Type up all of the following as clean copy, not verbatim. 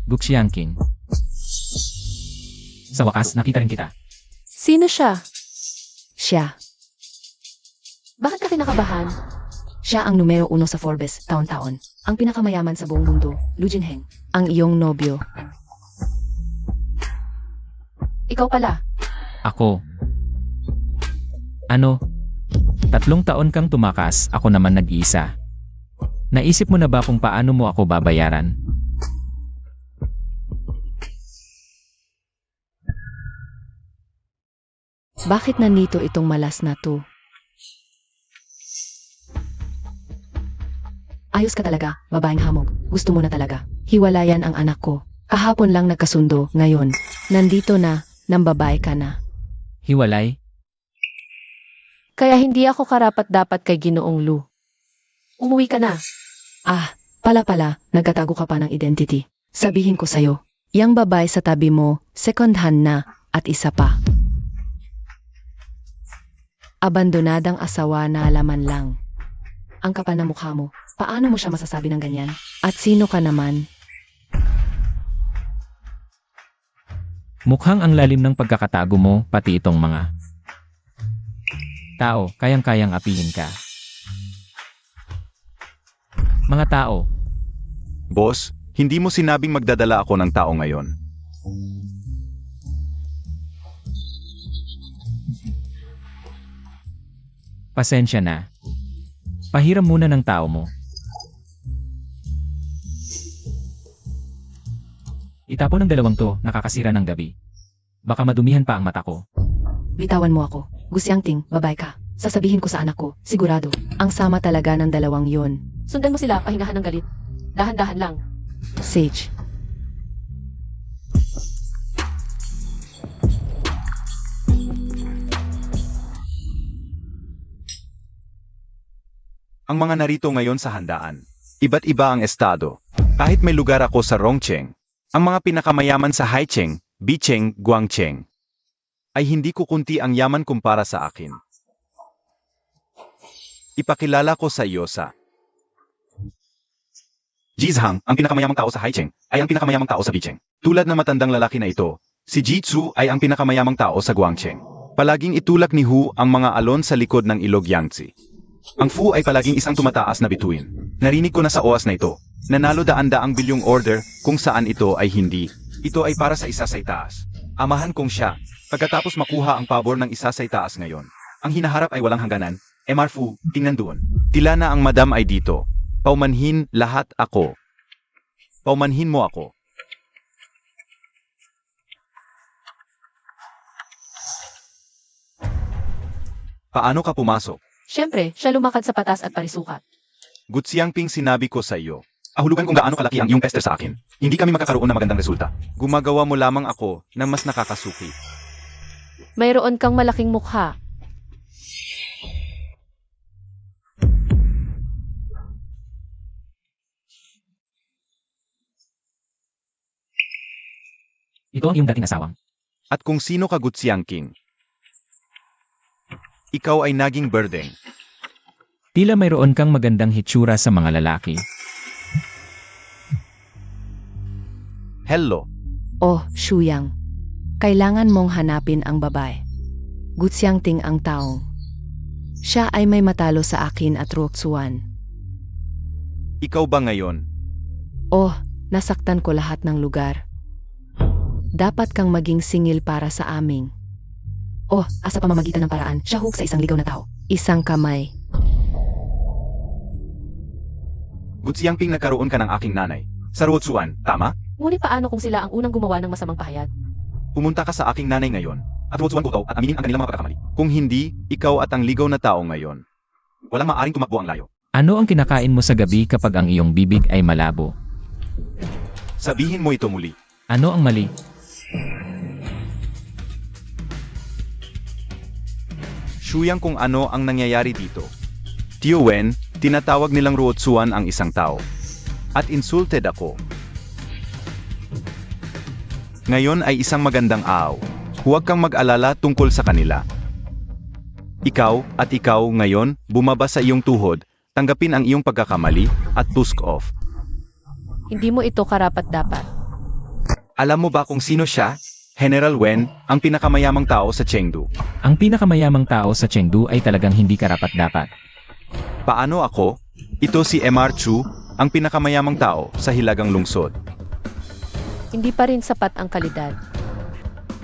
Guxiangking. Sa wakas, nakita rin kita. Sino siya? Siya. Bakit ka kinakabahan? Siya ang numero 1 sa Forbes, taon-taon. Ang pinakamayaman sa buong mundo, Lu Jinheng. Ang iyong nobyo. Ikaw pala. Ako. Ano? 3 taon kang tumakas, ako naman nag-iisa. Naisip mo na ba kung paano mo ako babayaran? Bakit nandito itong malas na to? Ayos ka talaga, babaeng hamog. Gusto mo na talaga. Hiwalayan ang anak ko. Kahapon lang nagkasundo, ngayon. Nandito na, nang babae ka na. Hiwalay? Kaya hindi ako karapat-dapat kay Ginoong Lu. Umuwi ka na. Ah, pala, nagtatago ka pa ng identity. Sabihin ko sa'yo, yang babae sa tabi mo, second hand na, at isa pa. Abandonadang asawa na laman lang. Ang kapal na mukha mo, paano mo siya masasabi ng ganyan? At sino ka naman? Mukhang ang lalim ng pagkakatago mo, pati itong mga tao, kayang-kayang apihin ka. Mga tao, Boss, hindi mo sinabing magdadala ako ng tao ngayon. pasensya na. Pahiram muna ng tao mo. Itapon ng 2 to, nakakasira ng gabi. Baka madumihan pa ang mata ko. Bitawan mo ako. Gusyangting, babae ka. Sasabihin ko sa anak ko, sigurado, ang sama talaga ng 2 yon. Sundan mo sila, pahingahan ng galit. Dahan-dahan lang. Sage. Ang mga narito ngayon sa handaan, iba't iba ang estado. Kahit may lugar ako sa Rongcheng, ang mga pinakamayaman sa Haicheng, Bicheng, Guangcheng, ay hindi kukunti ang yaman kumpara sa akin. Ipakilala ko sa iyo sa Jizhang, ang pinakamayamang tao sa Haicheng, ay ang pinakamayamang tao sa Bicheng. Tulad ng matandang lalaki na ito, si Jitsu ay ang pinakamayamang tao sa Guangcheng. Palaging itulak ni Hu ang mga alon sa likod ng ilog Yangtze. Ang Fu ay palaging isang tumataas na bituin. Narinig ko na sa oras na ito. Nanalo daan-daang bilyong order kung saan ito ay hindi. Ito ay para sa isa sa itaas. Amahan kong siya. Pagkatapos makuha ang pabor ng isa sa itaas ngayon. Ang hinaharap ay walang hangganan. Mr. Fu, tingnan doon. Tila na ang madam ay dito. Paumanhin lahat ako. Paumanhin mo ako. Paano ka pumasok? Siyempre, siya lumakad sa patas at parisukat. Gutsiangping, sinabi ko sa iyo. Ahulugan kung gaano kalaki ang iyong pester sa akin. Hindi kami magkakaroon ng magandang resulta. Gumagawa mo lamang ako ng mas nakakasuki. Mayroon kang malaking mukha. Ito ang iyong dating asawang. At kung sino ka, Gutsiangking, ikaw ay naging berdeng. Tila mayroon kang magandang hitsura sa mga lalaki. Hello. Oh, Shuyang. Kailangan mong hanapin ang babae. Gutsiangting ang taong. Siya ay may matalo sa akin at Roxuan. Ikaw ba ngayon? Oh, nasaktan ko lahat ng lugar. Dapat kang maging singil para sa aming. Oh, asa pamamagitan ng paraan, siya hook sa isang ligaw na tao. Isang kamay. Gutsiangping, nagkaroon ka ng aking nanay. Sa Rotsuan, tama? Ngunit paano kung sila ang unang gumawa ng masamang pahayag? Pumunta ka sa aking nanay ngayon. At Rotsuan ko at aminin ang kanilang mga pagkakamali. Kung hindi, ikaw at ang ligaw na tao ngayon. Walang maaring tumakbo ang layo. Ano ang kinakain mo sa gabi kapag ang iyong bibig ay malabo? Sabihin mo ito muli. Ano ang mali? Shuyang, kung ano ang nangyayari dito. Tio Wen, tinatawag nilang Ruotsuan ang isang tao. At insulted ako. Ngayon ay isang magandang araw. Huwag kang mag-alala tungkol sa kanila. Ikaw at ikaw ngayon, bumaba sa iyong tuhod, tanggapin ang iyong pagkakamali, at tusk off. Hindi mo ito karapat-dapat. Alam mo ba kung sino siya? General Wen, ang pinakamayamang tao sa Chengdu. Ang pinakamayamang tao sa Chengdu ay talagang hindi karapat-dapat. Paano ako? Ito si MR Chu, ang pinakamayamang tao sa Hilagang Lungsod. Hindi pa rin sapat ang kalidad.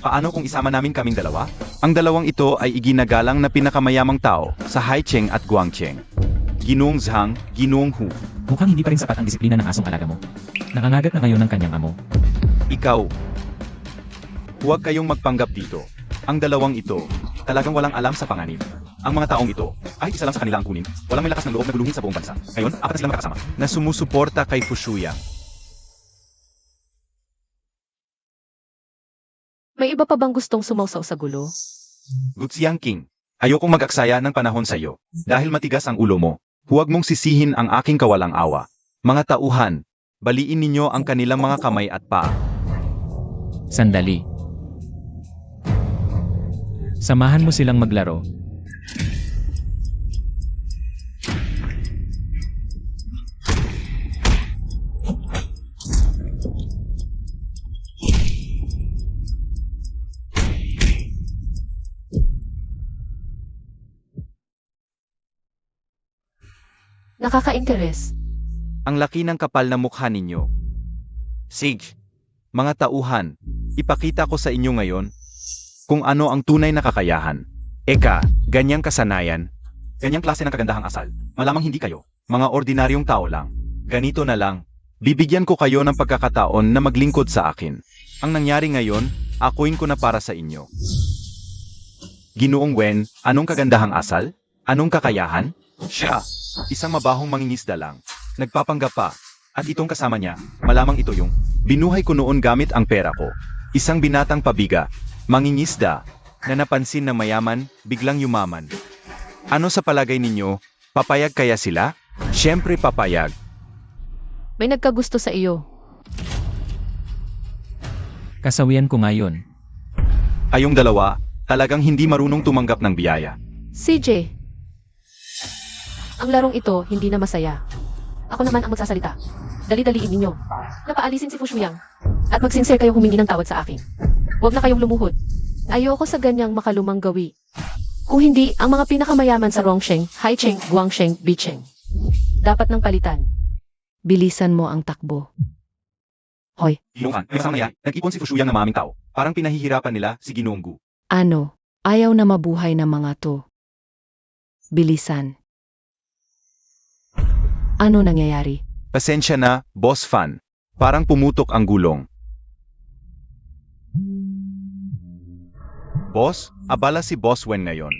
Paano kung isama namin kaming dalawa? Ang dalawang ito ay iginagalang na pinakamayamang tao sa Haicheng at Guangcheng. Ginoong Zhang, Ginoong Hu. Mukhang hindi pa rin sapat ang disiplina ng asong alaga mo. Nangangagat na ngayon ng kanyang amo. Ikaw. Huwag kayong magpanggap dito. Ang dalawang ito, talagang walang alam sa panganib. Ang mga taong ito, ay isa lang sa kanila ang kunin, walang may lakas ng loob na guluhin sa buong bansa. Ngayon, apat na silang makakasama na sumusuporta kay Fushuyang. May iba pa bang gustong sumausaw sa gulo? Gutsiang King, ayokong mag-aksaya ng panahon sa iyo. Dahil matigas ang ulo mo, huwag mong sisihin ang aking kawalang awa. Mga tauhan, baliin ninyo ang kanilang mga kamay at paa. Sandali. Samahan mo silang maglaro. Nakaka-interes. Ang laki ng kapal na mukha ninyo. Sige, mga tauhan, ipakita ko sa inyo ngayon kung ano ang tunay na kakayahan. Eka, ganyang kasanayan, ganyang klase ng kagandahang asal, malamang hindi kayo, mga ordinaryong tao lang. Ganito na lang, bibigyan ko kayo ng pagkakataon na maglingkod sa akin. Ang nangyari ngayon, akuin ko na para sa inyo. Ginoong Wen, anong kagandahang asal? Anong kakayahan? Siya, isang mabahong mangingisda lang. Nagpapanggap pa. At itong kasama niya, malamang ito yung binuhay ko noon gamit ang pera ko. Isang binatang pabiga, mangingisda, na napansin na mayaman, biglang yumaman. Ano sa palagay ninyo, papayag kaya sila? Siyempre papayag. May nagkagusto sa iyo. Kasawian ko ngayon. Ayong dalawa, talagang hindi marunong tumanggap ng biyaya. CJ, ang larong ito hindi na masaya. Ako naman ang magsasalita. Dali-daliin ninyo. Napaalisin si Fushuyang. At magsincere kayo humingi ng tawad sa akin. Huwag na kayong lumuhod. Ayoko sa ganyang makalumang gawi. Kung hindi, ang mga pinakamayaman sa Rongsheng, Haicheng, Guangsheng, Bicheng. Dapat ng palitan. Bilisan mo ang takbo. Hoy, Ginoong Han, may kasama niya, nag-ipon si Fushuyang na maming tao. Parang pinahihirapan nila si Ginoong Gu. ano? Ayaw na mabuhay ng mga to. Bilisan. Ano nangyayari? Pasensya na, Boss Fan. Parang pumutok ang gulong. Boss, abala si Boss Wen ngayon.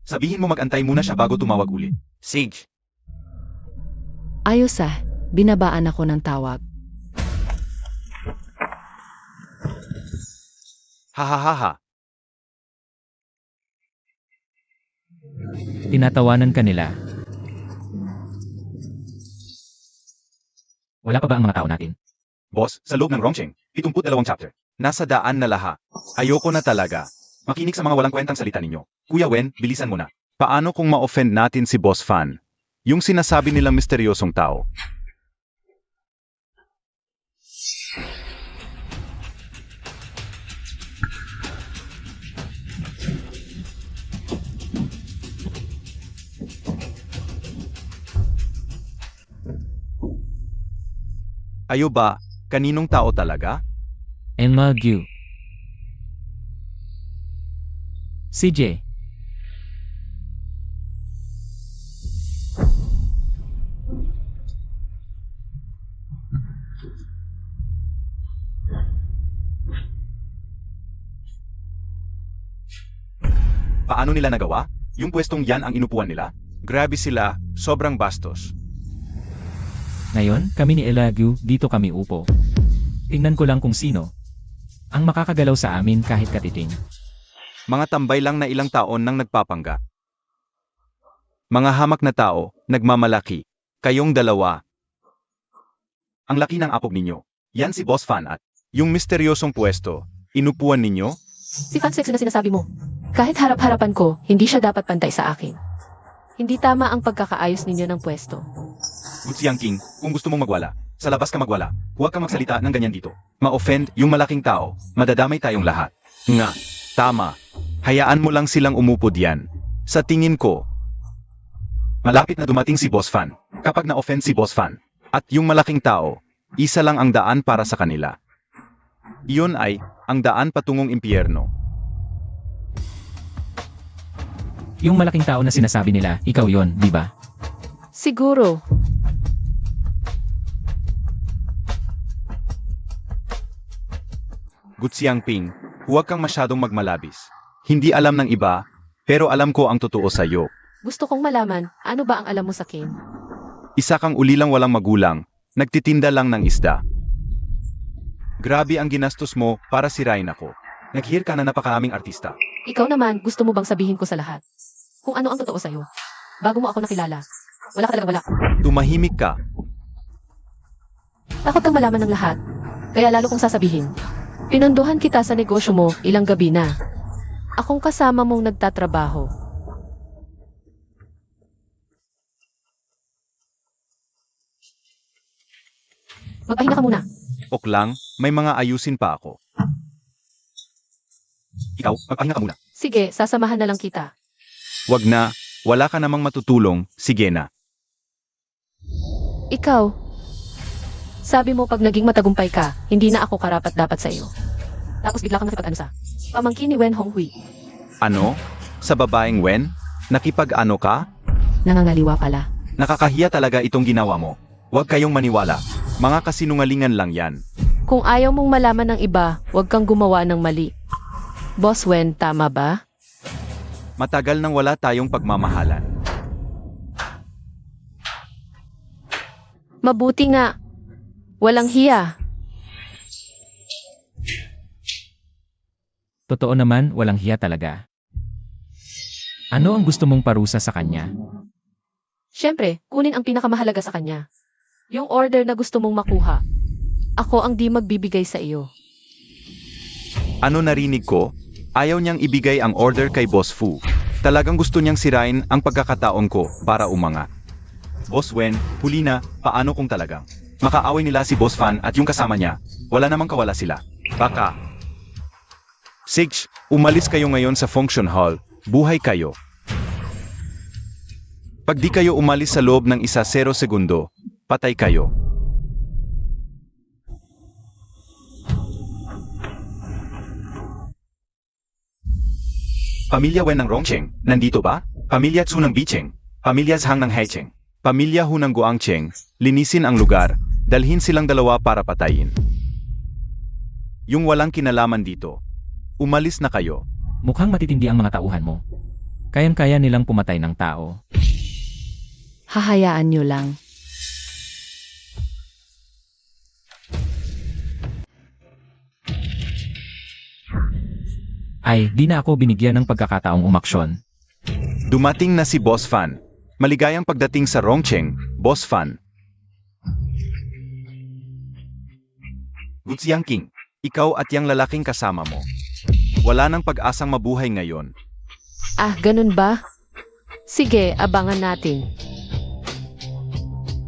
Sabihin mo mag-antay muna siya bago tumawag ulit. Sige. Ayos binabaan ako ng tawag. Hahaha. Tinatawanan ka nila. Wala pa ba ang mga tao natin? Boss, sa loob ng Rongcheng, 72 chapter. Nasa daan na lahat. Ayoko na talaga. Makinig sa mga walang kwentang salita ninyo. Kuya Wen, bilisan mo na. Paano kung ma-offend natin si Boss Fan? Yung sinasabi nilang misteryosong tao. Ayo ba, kaninong tao talaga? Enmagyu. CJ. Paano nila nagawa? Yung pwestong yan ang inupuan nila? Grabe sila, sobrang bastos. Ngayon, kami ni Elagyu, dito kami upo. Tingnan ko lang kung sino ang makakagalaw sa amin kahit katiting. Mga tambay lang na ilang taon nang nagpapangga. Mga hamak na tao, nagmamalaki. Kayong dalawa. Ang laki ng apog ninyo. Yan si Boss Fan at yung misteryosong pwesto, inupuan ninyo? Si Fansex na sinasabi mo. Kahit harap-harapan ko, hindi siya dapat pantay sa akin. Hindi tama ang pagkakaayos ninyo ng pwesto. Gutsiang King, kung gusto mong magwala, Sa labas ka magwala. Huwag kang magsalita ng ganyan dito. Ma-offend yung malaking tao, madadamay tayong lahat. Nga, tama. Hayaan mo lang silang umupo diyan. Sa tingin ko, malapit na dumating si Boss Fan. Kapag na-offend si Boss Fan, at yung malaking tao, isa lang ang daan para sa kanila. Iyon ay, ang daan patungong impyerno. Yung malaking tao na sinasabi nila, ikaw yon, di ba? Siguro. Gutsiang Ping, huwag kang masyadong magmalabis. Hindi alam ng iba, pero alam ko ang totoo sa iyo. Gusto kong malaman, ano ba ang alam mo sa King? Isa kang ulilang walang magulang, nagtitinda lang ng isda. Grabe ang ginastos mo para sirain ako. Nag-hear ka na napakaraming artista. Ikaw naman, gusto mo bang sabihin ko sa lahat? Kung ano ang totoo sa'yo. Bago mo ako nakilala. Wala ka talaga wala. Tumahimik ka. Takot kang malaman ng lahat. Kaya lalo kong sasabihin. Pinunduhan kita sa negosyo mo ilang gabi na. Akong kasama mong nagtatrabaho. Magpahinga ka muna. Ok lang, may mga ayusin pa ako. Ikaw, magpahinga ka muna. Sige, sasamahan na lang kita. Wag na, wala ka namang matutulong, sige na. Ikaw, sabi mo pag naging matagumpay ka, hindi na ako karapat-dapat sa iyo. Tapos bigla kang nakipag-ano sa pamangkin ni Wen Honghui. Ano? Sa babaeng Wen? Nakipag-ano ka? Nangangaliwa pala. Nakakahiya talaga itong ginawa mo. Huwag kayong maniwala. Mga kasinungalingan lang yan. Kung ayaw mong malaman ng iba, huwag kang gumawa ng mali. Boss Wen, tama ba? Matagal nang wala tayong pagmamahalan. Mabuti nga. Walang hiya. Totoo naman, walang hiya talaga. Ano ang gusto mong parusa sa kanya? Siyempre, kunin ang pinakamahalaga sa kanya. Yung order na gusto mong makuha. Ako ang di magbibigay sa iyo. Ano narinig ko? Ayaw niyang ibigay ang order kay Boss Fu. Talagang gusto niyang sirain ang pagkakataon ko para umangat. Boss Wen, huli na, paano kung talagang makaaway nila si Boss Fan at yung kasama niya? Wala namang kawala sila. Baka. Sage, umalis kayo ngayon sa function hall. Buhay kayo. Pag di kayo umalis sa loob ng 0 segundo, patay kayo. Pamilya Wen ng Rongcheng, nandito ba? Pamilya Tsu ng Bicheng, Pamilya Zhang ng Haicheng, Pamilya Hu ng Guangcheng, linisin ang lugar, dalhin silang dalawa para patayin. Yung walang kinalaman dito, umalis na kayo. Mukhang matitindi ang mga tauhan mo. Kayang-kaya nilang pumatay ng tao. Hahayaan nyo lang. Ay, di na ako binigyan ng pagkakataong umaksyon. Dumating na si Boss Fan. Maligayang pagdating sa Rongcheng, Boss Fan. Gutsiang King, ikaw at yang lalaking kasama mo. Wala nang pag-asang mabuhay ngayon. Ah, ganun ba? Sige, abangan natin.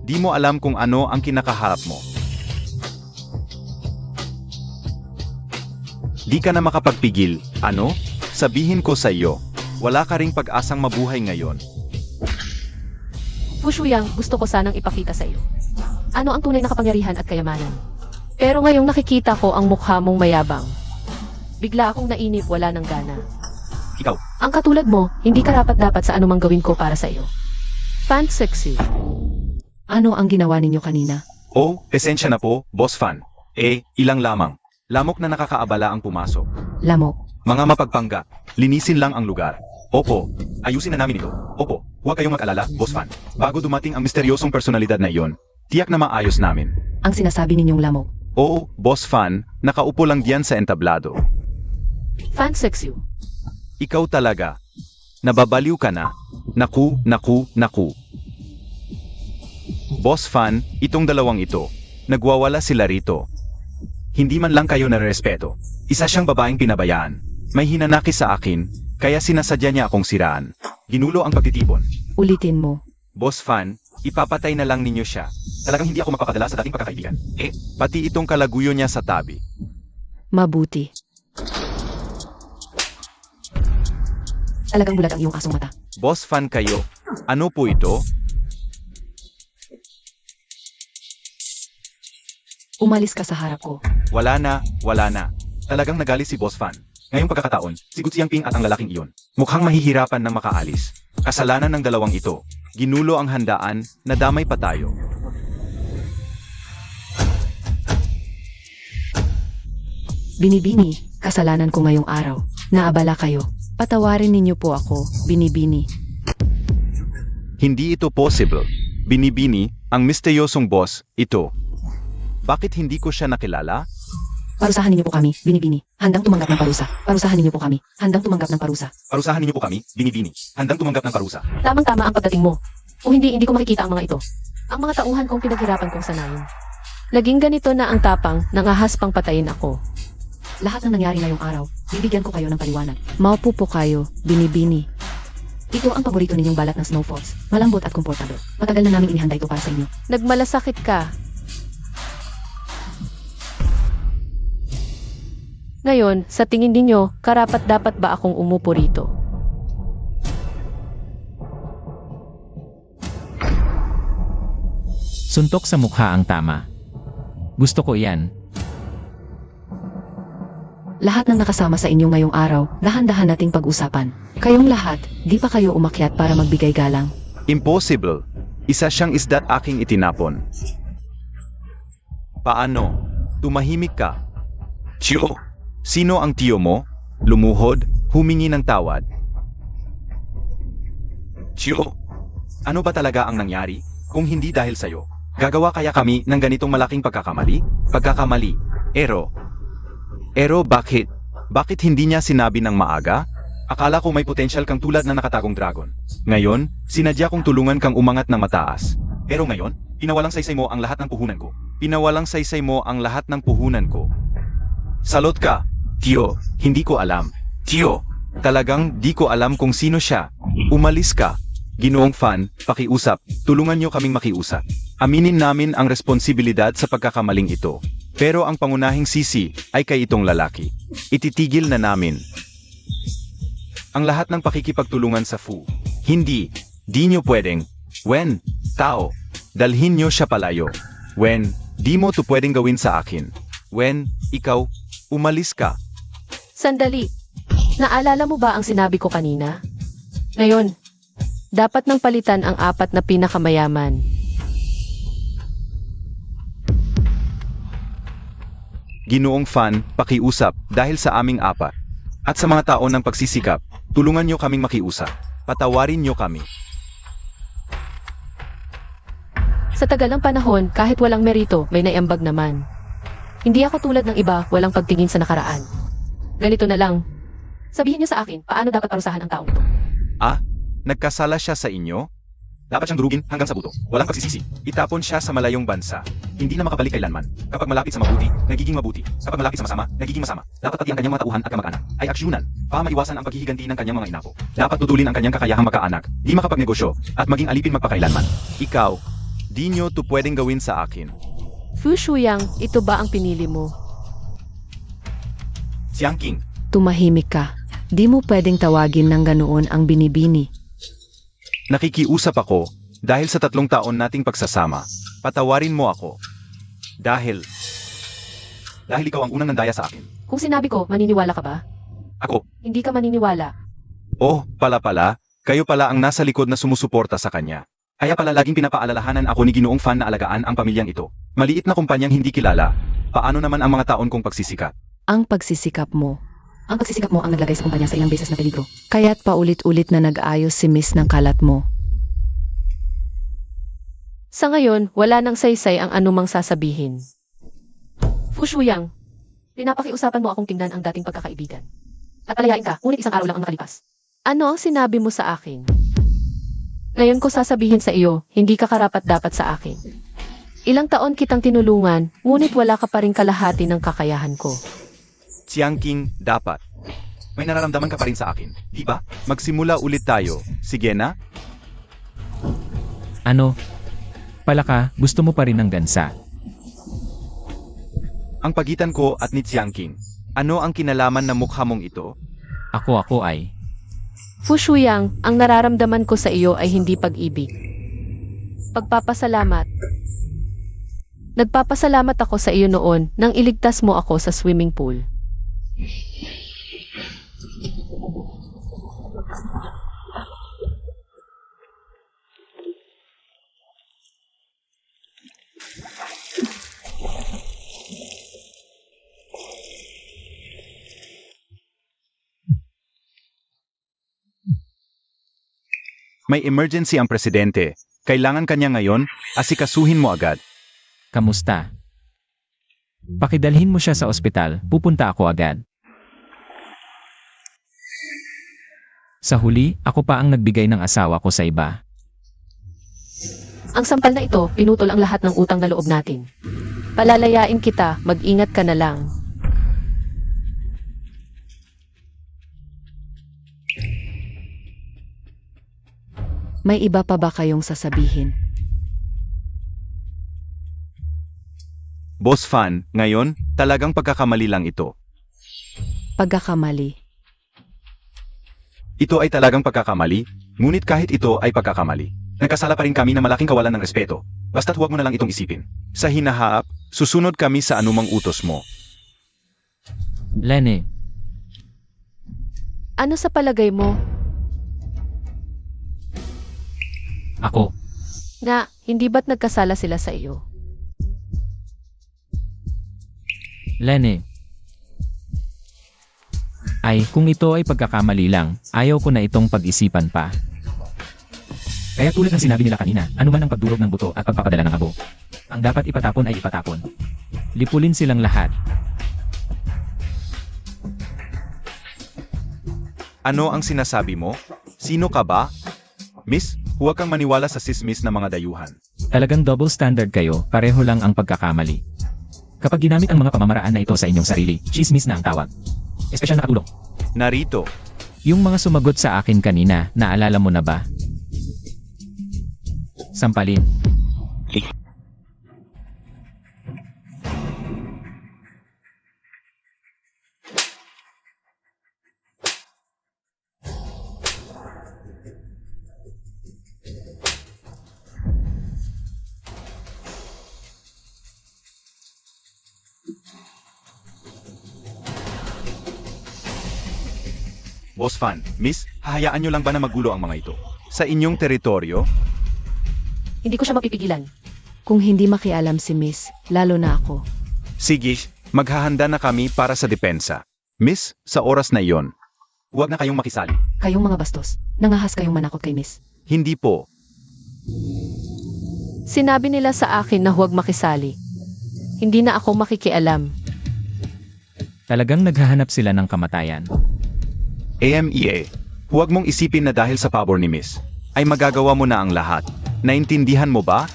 Di mo alam kung ano ang kinakaharap mo. Di ka na makapagpigil, ano? Sabihin ko sa iyo, wala ka ring pag-asang mabuhay ngayon. Fu Shuyang, gusto ko sanang ipakita sa iyo. Ano ang tunay na kapangyarihan at kayamanan? Pero ngayong nakikita ko ang mukha mong mayabang. Bigla akong nainip, wala ng gana. Ikaw, Ang katulad mo, hindi karapat-dapat sa anumang gawin ko para sa iyo. Fan sexy. Ano ang ginawa ninyo kanina? oh, esensya na po, Boss Fan. Ilang lamang. Lamok na nakakaabala ang pumasok. Lamok. Mga mapagpangga, linisin lang ang lugar. Opo, ayusin na namin ito. Opo, huwag kayong mag-alala, Boss Fan. Bago dumating ang misteryosong personalidad na iyon, tiyak na maayos namin. Ang sinasabi ninyong lamok. Oo, Boss Fan, nakaupo lang diyan sa entablado. Fan sexy. Ikaw talaga. Nababaliw ka na. Naku. Boss Fan, itong dalawang ito. Nagwawala sila rito. Hindi man lang kayo narespeto. Isa siyang babaeng pinabayaan. May hinanakis sa akin, kaya sinasadya niya akong siraan. Ginulo ang pagtitipon. Ulitin mo. Boss Fan, ipapatay na lang ninyo siya. Talagang hindi ako mapapadala sa dating pagkakaibigan. Pati itong kalaguyo niya sa tabi. Mabuti. Talagang bulag ang iyong asong mata. Boss fan kayo. Ano po ito? Umalis ka sa harap ko. Wala na. Talagang nagalit si Boss Fan. Ngayong pagkakataon, si Gu Xiangping at ang lalaking iyon. Mukhang mahihirapan ng makaalis. Kasalanan ng dalawang ito. Ginulo ang handaan, nadamay pa tayo. Binibini, kasalanan ko ngayong araw. Naabala kayo. Patawarin ninyo po ako, Binibini. Hindi ito possible. Binibini, ang misteryosong boss, ito. Bakit hindi ko siya nakilala? Parusahan ninyo po kami, Binibini. Handang tumanggap ng parusa. Parusahan ninyo po kami. Handang tumanggap ng parusa. Parusahan ninyo po kami, Binibini. Handang tumanggap ng parusa. Tamang-tama ang pagdating mo. Kung hindi ko makikita ang mga ito. Ang mga tauhan kong pinaghirapan kong sanayin. Laging ganito na ang tapang nang ahas pang patayin ako. Lahat ng nangyari ngayong araw, bibigyan ko kayo ng paliwanag. Maupo po kayo, Binibini. Ito ang paborito ninyong balat ng snowfalls. Malambot at komportable. Matagal na namin inihanda ito para sa inyo. Nagmalasakit ka. Ngayon, sa tingin ninyo, karapat-dapat ba akong umupo rito? Suntok sa mukha ang tama. Gusto ko yan. Lahat ng nakasama sa inyo ngayong araw, dahan-dahan nating pag-usapan. Kayong lahat, di pa kayo umakyat para magbigay galang. Impossible. Isa siyang isda't aking itinapon. Paano? Tumahimik ka. Tiyo, sino ang tiyo mo? Lumuhod, humingi ng tawad. Tiyo, ano ba talaga ang nangyari? Kung hindi dahil sa'yo, gagawa kaya kami ng ganitong malaking pagkakamali? Pagkakamali. Ero, bakit? Bakit hindi niya sinabi ng maaga? Akala ko may potential kang tulad na nakatagong dragon. Ngayon, sinadya kong tulungan kang umangat ng mataas. Pero ngayon, pinawalang saysay mo ang lahat ng puhunan ko. Pinawalang saysay mo ang lahat ng puhunan ko. Salot ka, Tiyo, hindi ko alam. Tiyo, talagang di ko alam kung sino siya. Umalis ka. Ginoong Fan, pakiusap, tulungan niyo kaming makiusap. Aminin namin ang responsibilidad sa pagkakamaling ito. Pero ang pangunahing sisi ay kay itong lalaki. Ititigil na namin ang lahat ng pakikipagtulungan sa Fu. Hindi, di nyo pwedeng. Wen, tao, dalhin nyo siya palayo. Wen, di mo to pwedeng gawin sa akin. Wen, ikaw, umalis ka. Sandali. Naalala mo ba ang sinabi ko kanina? Ngayon, dapat nang palitan ang 4 na pinakamayaman. Ginoong Fan, pakiusap dahil sa aming 4. At sa mga tao ng pagsisikap, tulungan nyo kaming makiusap. Patawarin nyo kami. Sa tagal ng panahon, kahit walang merito, may naiambag naman. Hindi ako tulad ng iba, walang pagtingin sa nakaraan. Ganito na lang. Sabihin niyo sa akin, paano dapat parusahan ang taong ito? Nagkasala siya sa inyo? Dapat siyang durugin hanggang sa buto. Walang pagsisisi. Itapon siya sa malayong bansa. Hindi na makabalik kailanman. Kapag malapit sa mabuti, nagiging mabuti. Kapag malapit sa masama, nagiging masama. Dapat pati ang kanyang mga tauhan at kamag-anak ay aksyonan para maiwasan ang paghihiganti ng kanyang mga inapo. Dapat tutulin ang kanyang kakayahang magkaanak, di makapagnegosyo, at maging alipin magpakailanman. Ikaw, di nyo to pwedeng gawin sa akin. Fu Shuyang, ito ba ang pinili mo? Xiangqing, Tumahimik ka. Di mo pwedeng tawagin ng ganoon ang Binibini. nakikiusap ako dahil sa 3 taon nating pagsasama. Patawarin mo ako. Dahil ikaw ang unang nandaya sa akin. Kung sinabi ko, maniniwala ka ba? Ako, Hindi ka maniniwala. oh, pala, kayo pala ang nasa likod na sumusuporta sa kanya. Kaya pala laging pinapaalalahanan ako ni Ginoong Fan na alagaan ang pamilyang ito. Maliit na kumpanyang hindi kilala. Paano naman ang mga taon kong pagsisikap? Ang pagsisikap mo. Ang pagsisikap mo ang naglagay sa kumpanya sa ilang beses na peligro. Kaya't paulit-ulit na nag-ayos si Miss ng kalat mo. Sa ngayon, wala nang saysay ang anumang sasabihin. Fu Shuyang, pinapakiusapan mo akong tingnan ang dating pagkakaibigan. At palayain ka, ngunit isang araw lang ang nakalipas. Ano ang sinabi mo sa akin? Ngayon ko sasabihin sa iyo, hindi ka karapat-dapat sa akin. Ilang taon kitang tinulungan, ngunit wala ka pa rin kalahati ng kakayahan ko. Xiangqing, dapat. May nararamdaman ka pa rin sa akin, di ba? Magsimula ulit tayo. Sige na? Ano? Nagpalaka, gusto mo pa rin ng gansa. Ang pagitan ko at ni Qiangqing. Ano ang kinalaman na mukha mong ito? Ako ay. Fu Shuyang, ang nararamdaman ko sa iyo ay hindi pag-ibig. Pagpapasalamat. Nagpapasalamat ako sa iyo noon nang iligtas mo ako sa swimming pool. May emergency ang presidente. Kailangan kanya ngayon, asikasuhin mo agad. Kamusta? Pakidalhin mo siya sa ospital, pupunta ako agad. Sa huli, ako pa ang nagbigay ng asawa ko sa iba. Ang sampal na ito, pinutol ang lahat ng utang na loob natin. Palalayain kita, mag-ingat ka na lang. May iba pa ba kayong sasabihin? Boss Fan, ngayon, talagang pagkakamali lang ito. Pagkakamali. Ito ay talagang pagkakamali, ngunit kahit ito ay pagkakamali. Nagkasala pa rin kami na malaking kawalan ng respeto. Basta't huwag mo na lang itong isipin. Sa hinaharap, susunod kami sa anumang utos mo. Lenny, Ano sa palagay mo? ako. Na, hindi ba't nagkasala sila sa iyo? Lenny. Ay, kung ito ay pagkakamali lang, ayaw ko na itong pag-isipan pa. Kaya tulad ng sinabi nila kanina, anuman ang pagdurog ng buto at pagpapadala ng abo. Ang dapat ipatapon ay ipatapon. Lipulin silang lahat. Ano ang sinasabi mo? Sino ka ba? Miss, huwag kang maniwala sa sismis na mga dayuhan. Talagang double standard kayo, pareho lang ang pagkakamali. Kapag ginamit ang mga pamamaraan na ito sa inyong sarili, chismis na ang tawag. Espesyal na katulong. Narito, Yung mga sumagot sa akin kanina, naalala mo na ba? Sampalin. Boss Fan, Miss, hahayaan nyo lang ba na magulo ang mga ito? Sa inyong teritoryo? Hindi ko siya mapipigilan. Kung hindi makialam si Miss, lalo na ako. Sige, maghahanda na kami para sa depensa. Miss, sa oras na iyon, huwag na kayong makisali. Kayong mga bastos, nangahas kayong manakot kay Miss. Hindi po. Sinabi nila sa akin na huwag makisali. Hindi na ako makikialam. Talagang naghahanap sila ng kamatayan. AMEA, huwag mong isipin na dahil sa pabor ni Miss, ay magagawa mo na ang lahat. Naintindihan mo ba?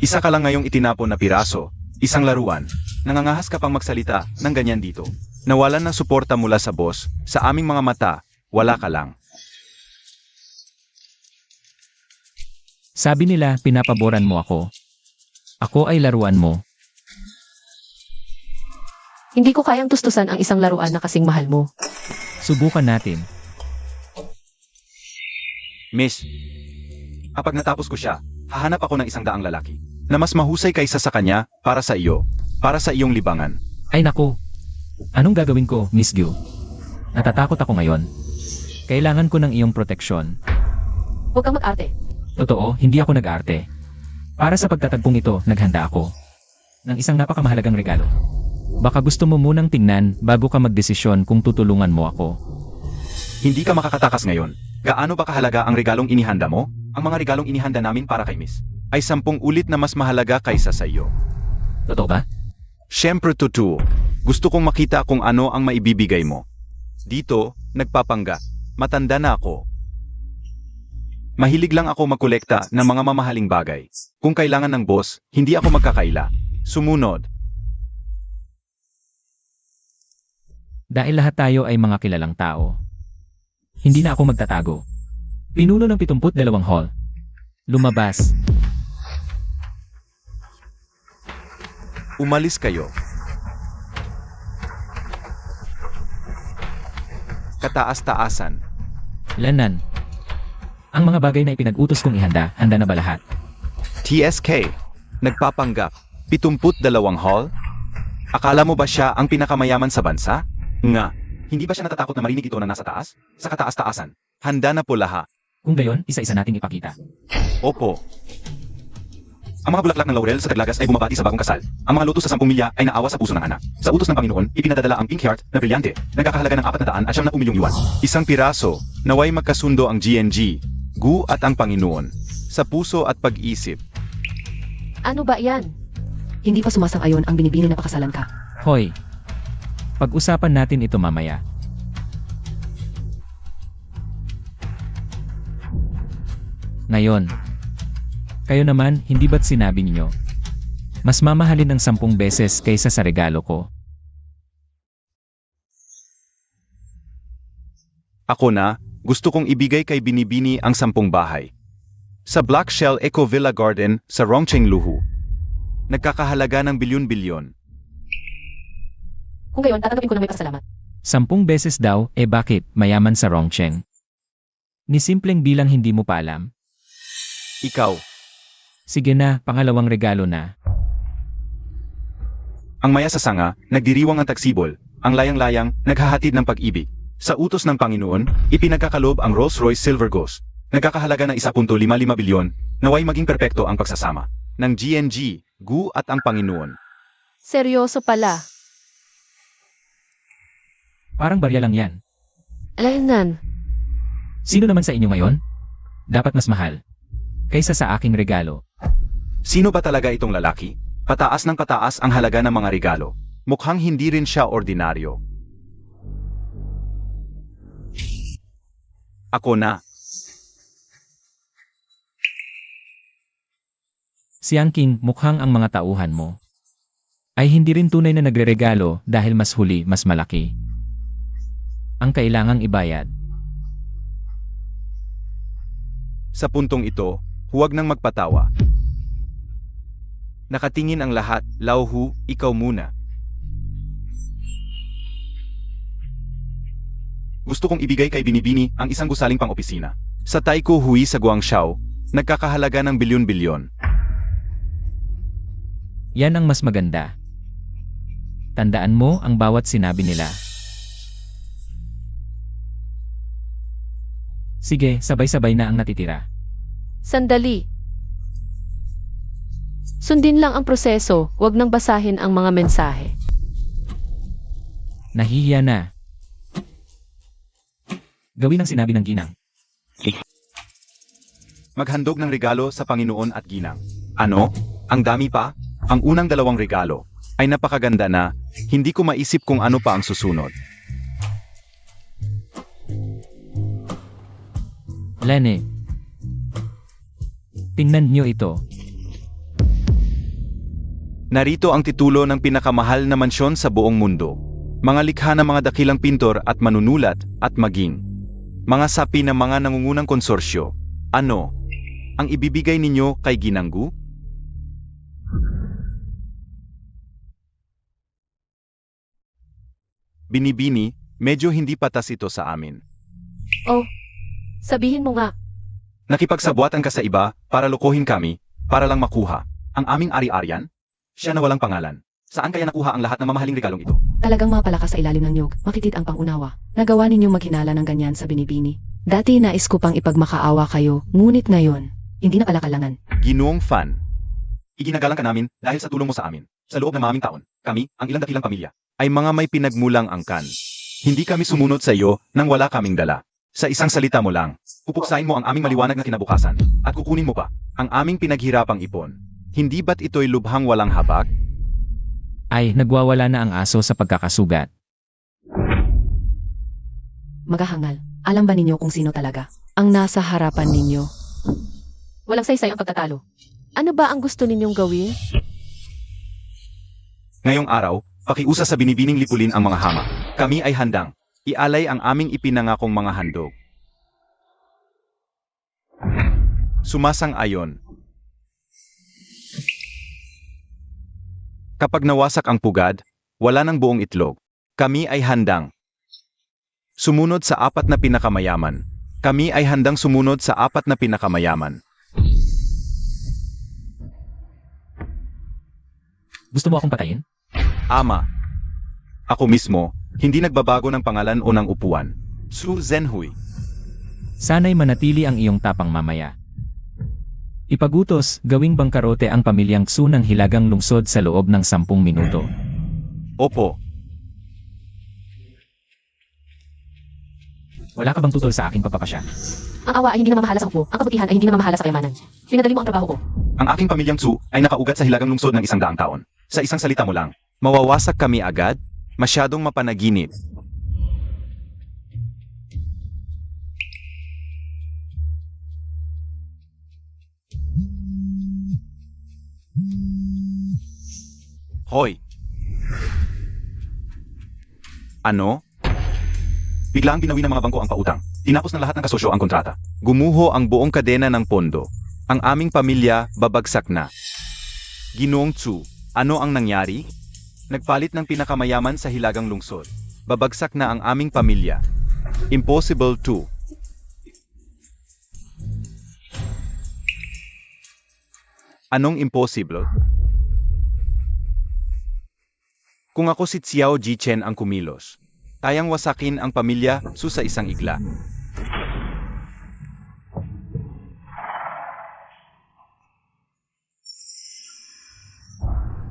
Isa ka lang ngayong itinapon na piraso, isang laruan. Nangangahas ka pang magsalita ng ganyan dito. Nawalan ng suporta mula sa boss, sa aming mga mata, wala ka lang. Sabi nila, pinapaboran mo ako. Ako ay laruan mo. Hindi ko kayang tustusan ang isang laruan na kasing mahal mo. Subukan natin. Miss, kapag natapos ko siya, hahanap ako ng isang daang lalaki na mas mahusay kaysa sa kanya para sa iyo, para sa iyong libangan. Ay naku! Anong gagawin ko, Miss Gyu? Natatakot ako ngayon. Kailangan ko ng iyong proteksyon. Huwag kang mag-arte. Totoo, hindi ako nag-arte. Para sa pagtatagpong ito, naghanda ako ng isang napakamahalagang regalo. Baka gusto mo munang tingnan bago ka magdesisyon kung tutulungan mo ako. Hindi ka makakatakas ngayon. Gaano ba kahalaga ang regalong inihanda mo? Ang mga regalong inihanda namin para kay Miss ay 10 ulit na mas mahalaga kaysa sa iyo. Totoo ba? Siyempre totoo. Gusto kong makita kung ano ang maibibigay mo. Dito, nagpapangga. Matanda na ako. Mahilig lang ako magkolekta ng mga mamahaling bagay. Kung kailangan ng boss, hindi ako magkakaila. Sumunod. Dahil lahat tayo ay mga kilalang tao. Hindi na ako magtatago. Pinuno ng 72 hall. Lumabas. Umalis kayo. Kataas-taasan. Lanan. Ang mga bagay na ipinag-utos kong ihanda, handa na ba lahat? TSK. Nagpapanggap. 72 hall? Akala mo ba siya ang pinakamayaman sa bansa? Nga. Hindi ba siya natatakot na marinig ito na nasa taas? Sa kataas-taasan. Handa na po lahat. Kung gayon, isa-isa nating ipakita. Opo. Ang mga bulaklak ng laurel sa Taglagas ay bumabati sa bagong kasal. Ang mga lotus sa 10 milya ay naawa sa puso ng anak. Sa utos ng Panginoon, ipinadadala ang pink heart na brilyante, nagkakahalaga ng 400 at 70 milyong yuan. Isang piraso, naway magkasundo ang GNG, Gu at ang Panginoon, sa puso at pag-isip. Ano ba yan? Hindi pa sumasang-ayon ang binibini na pakasalan ka. Hoy. Pag-usapan natin ito mamaya. Ngayon. Kayo naman, hindi ba't sinabi niyo? Mas mamahalin ng 10 beses kaysa sa regalo ko. Ako na, gusto kong ibigay kay Binibini ang 10 bahay. Sa Black Shell Eco Villa Garden sa Rongcheng, Luhu. Nagkakahalaga ng bilyon-bilyon. Kung gayon, tatanggapin ko ng may pasalamat. 10 beses daw, bakit, mayaman sa Rongcheng? Ni simpleng bilang hindi mo pa alam? Ikaw. Sige na, pangalawang regalo na. Ang maya sa sanga, nagdiriwang ang taksibol, ang layang-layang, naghahatid ng pag-ibig. Sa utos ng Panginoon, ipinagkakalob ang Rolls-Royce Silver Ghost. Nagkakahalaga ng 1.55 bilyon, naway maging perpekto ang pagsasama ng GNG, Gu at ang Panginoon. Seryoso pala. Parang barya lang yan. Layanan. Sino naman sa inyo ngayon? Dapat mas mahal. Kaysa sa aking regalo. Sino ba talaga itong lalaki? Pataas ng pataas ang halaga ng mga regalo. Mukhang hindi rin siya ordinaryo. Ako na. Si Angking, mukhang ang mga tauhan mo ay hindi rin tunay na nagreregalo dahil mas huli, mas malaki ang kailangang ibayad. Sa puntong ito, huwag nang magpatawa. Nakatingin ang lahat, Lauhu, ikaw muna. Gusto kong ibigay kay Binibini ang isang gusaling pang-opisina. Sa Taiko Hui sa Guangzhou, nagkakahalaga ng bilyon-bilyon. Yan ang mas maganda. Tandaan mo ang bawat sinabi nila. Sige, sabay-sabay na ang natitira. Sandali. Sundin lang ang proseso, wag nang basahin ang mga mensahe. Nahihiya na. Gawin ang sinabi ng ginang. Maghandog ng regalo sa Panginoon at ginang. Ano? Ang dami pa? Ang unang 2 regalo ay napakaganda na, hindi ko maisip kung ano pa ang susunod. Lene. Tingnan niyo ito. Narito ang titulo ng pinakamahal na mansyon sa buong mundo. Mga likha ng mga dakilang pintor at manunulat at maging mga sapi ng mga nangungunang konsorsyo. Ano ang ibibigay ninyo kay Ginanggu? Binibini, medyo hindi patas ito sa amin. Oh, sabihin mo nga. Nakipagsabuatan ka sa iba para lokohin kami, para lang makuha ang aming ari-arian? Siya na walang pangalan. Saan kaya nakuha ang lahat ng mamahaling regalong ito? Talagang mapalakas sa ilalim ng niyog, makitid ang pangunawa. Nagawa ninyong maghinala ng ganyan sa Binibini. Dati nais ko pang ipagmakaawa kayo, ngunit ngayon, hindi na pala kailangan. Ginoong Fan, iginagalang ka namin dahil sa tulong mo sa amin. Sa loob ng maming taon, kami, ang ilang dakilang pamilya, ay mga may pinagmulang angkan. Hindi kami sumunod sa iyo nang wala kaming dala. Sa isang salita mo lang, pupuksain mo ang aming maliwanag na kinabukasan, at kukunin mo pa ang aming pinaghirapang ipon. Hindi ba't ito'y lubhang walang habag? Ay, nagwawala na ang aso sa pagkakasugat. Magahangal, alam ba ninyo kung sino talaga ang nasa harapan ninyo? Walang saysay ang pagtatalo. Ano ba ang gusto ninyong gawin? Ngayong araw, pakiusa sa binibining lipulin ang mga hama. Kami ay handang ialay ang aming ipinangakong mga handog. Sumasang-ayon. Kapag nawasak ang pugad, wala ng buong itlog. Kami ay handang sumunod sa apat na pinakamayaman. Kami ay handang sumunod sa apat na pinakamayaman. Gusto mo akong patayin? Ama. Ako mismo, hindi nagbabago ng pangalan o ng upuan. Su Zhenhui. Sana'y manatili ang iyong tapang mamaya. Ipagutos, gawing bangkarote ang pamilyang Xu ng Hilagang Lungsod sa loob ng 10 minuto. Opo. Wala ka bang tutol sa aking pagpapasya? Ang awa ay hindi namamahala sa upo. Ang kabutihan ay hindi namamahala sa kayamanan. Pinadali mo ang trabaho ko. Ang aking pamilyang Xu ay nakaugat sa Hilagang Lungsod ng 100 taon. Sa isang salita mo lang, mawawasak kami agad, masyadong mapanaginip. Hoy! Ano? Biglang binawi ng mga bangko ang pautang. Tinapos ng lahat ng kasosyo ang kontrata. Gumuho ang buong kadena ng pondo. Ang aming pamilya babagsak na. Ginoong Xu, ano ang nangyari? Nagpalit ng pinakamayaman sa Hilagang Lungsod. Babagsak na ang aming pamilya. Impossible to. Anong impossible? Kung ako si Xiao Jichen ang kumilos, kayang wasakin ang pamilya Xu sa isang igla.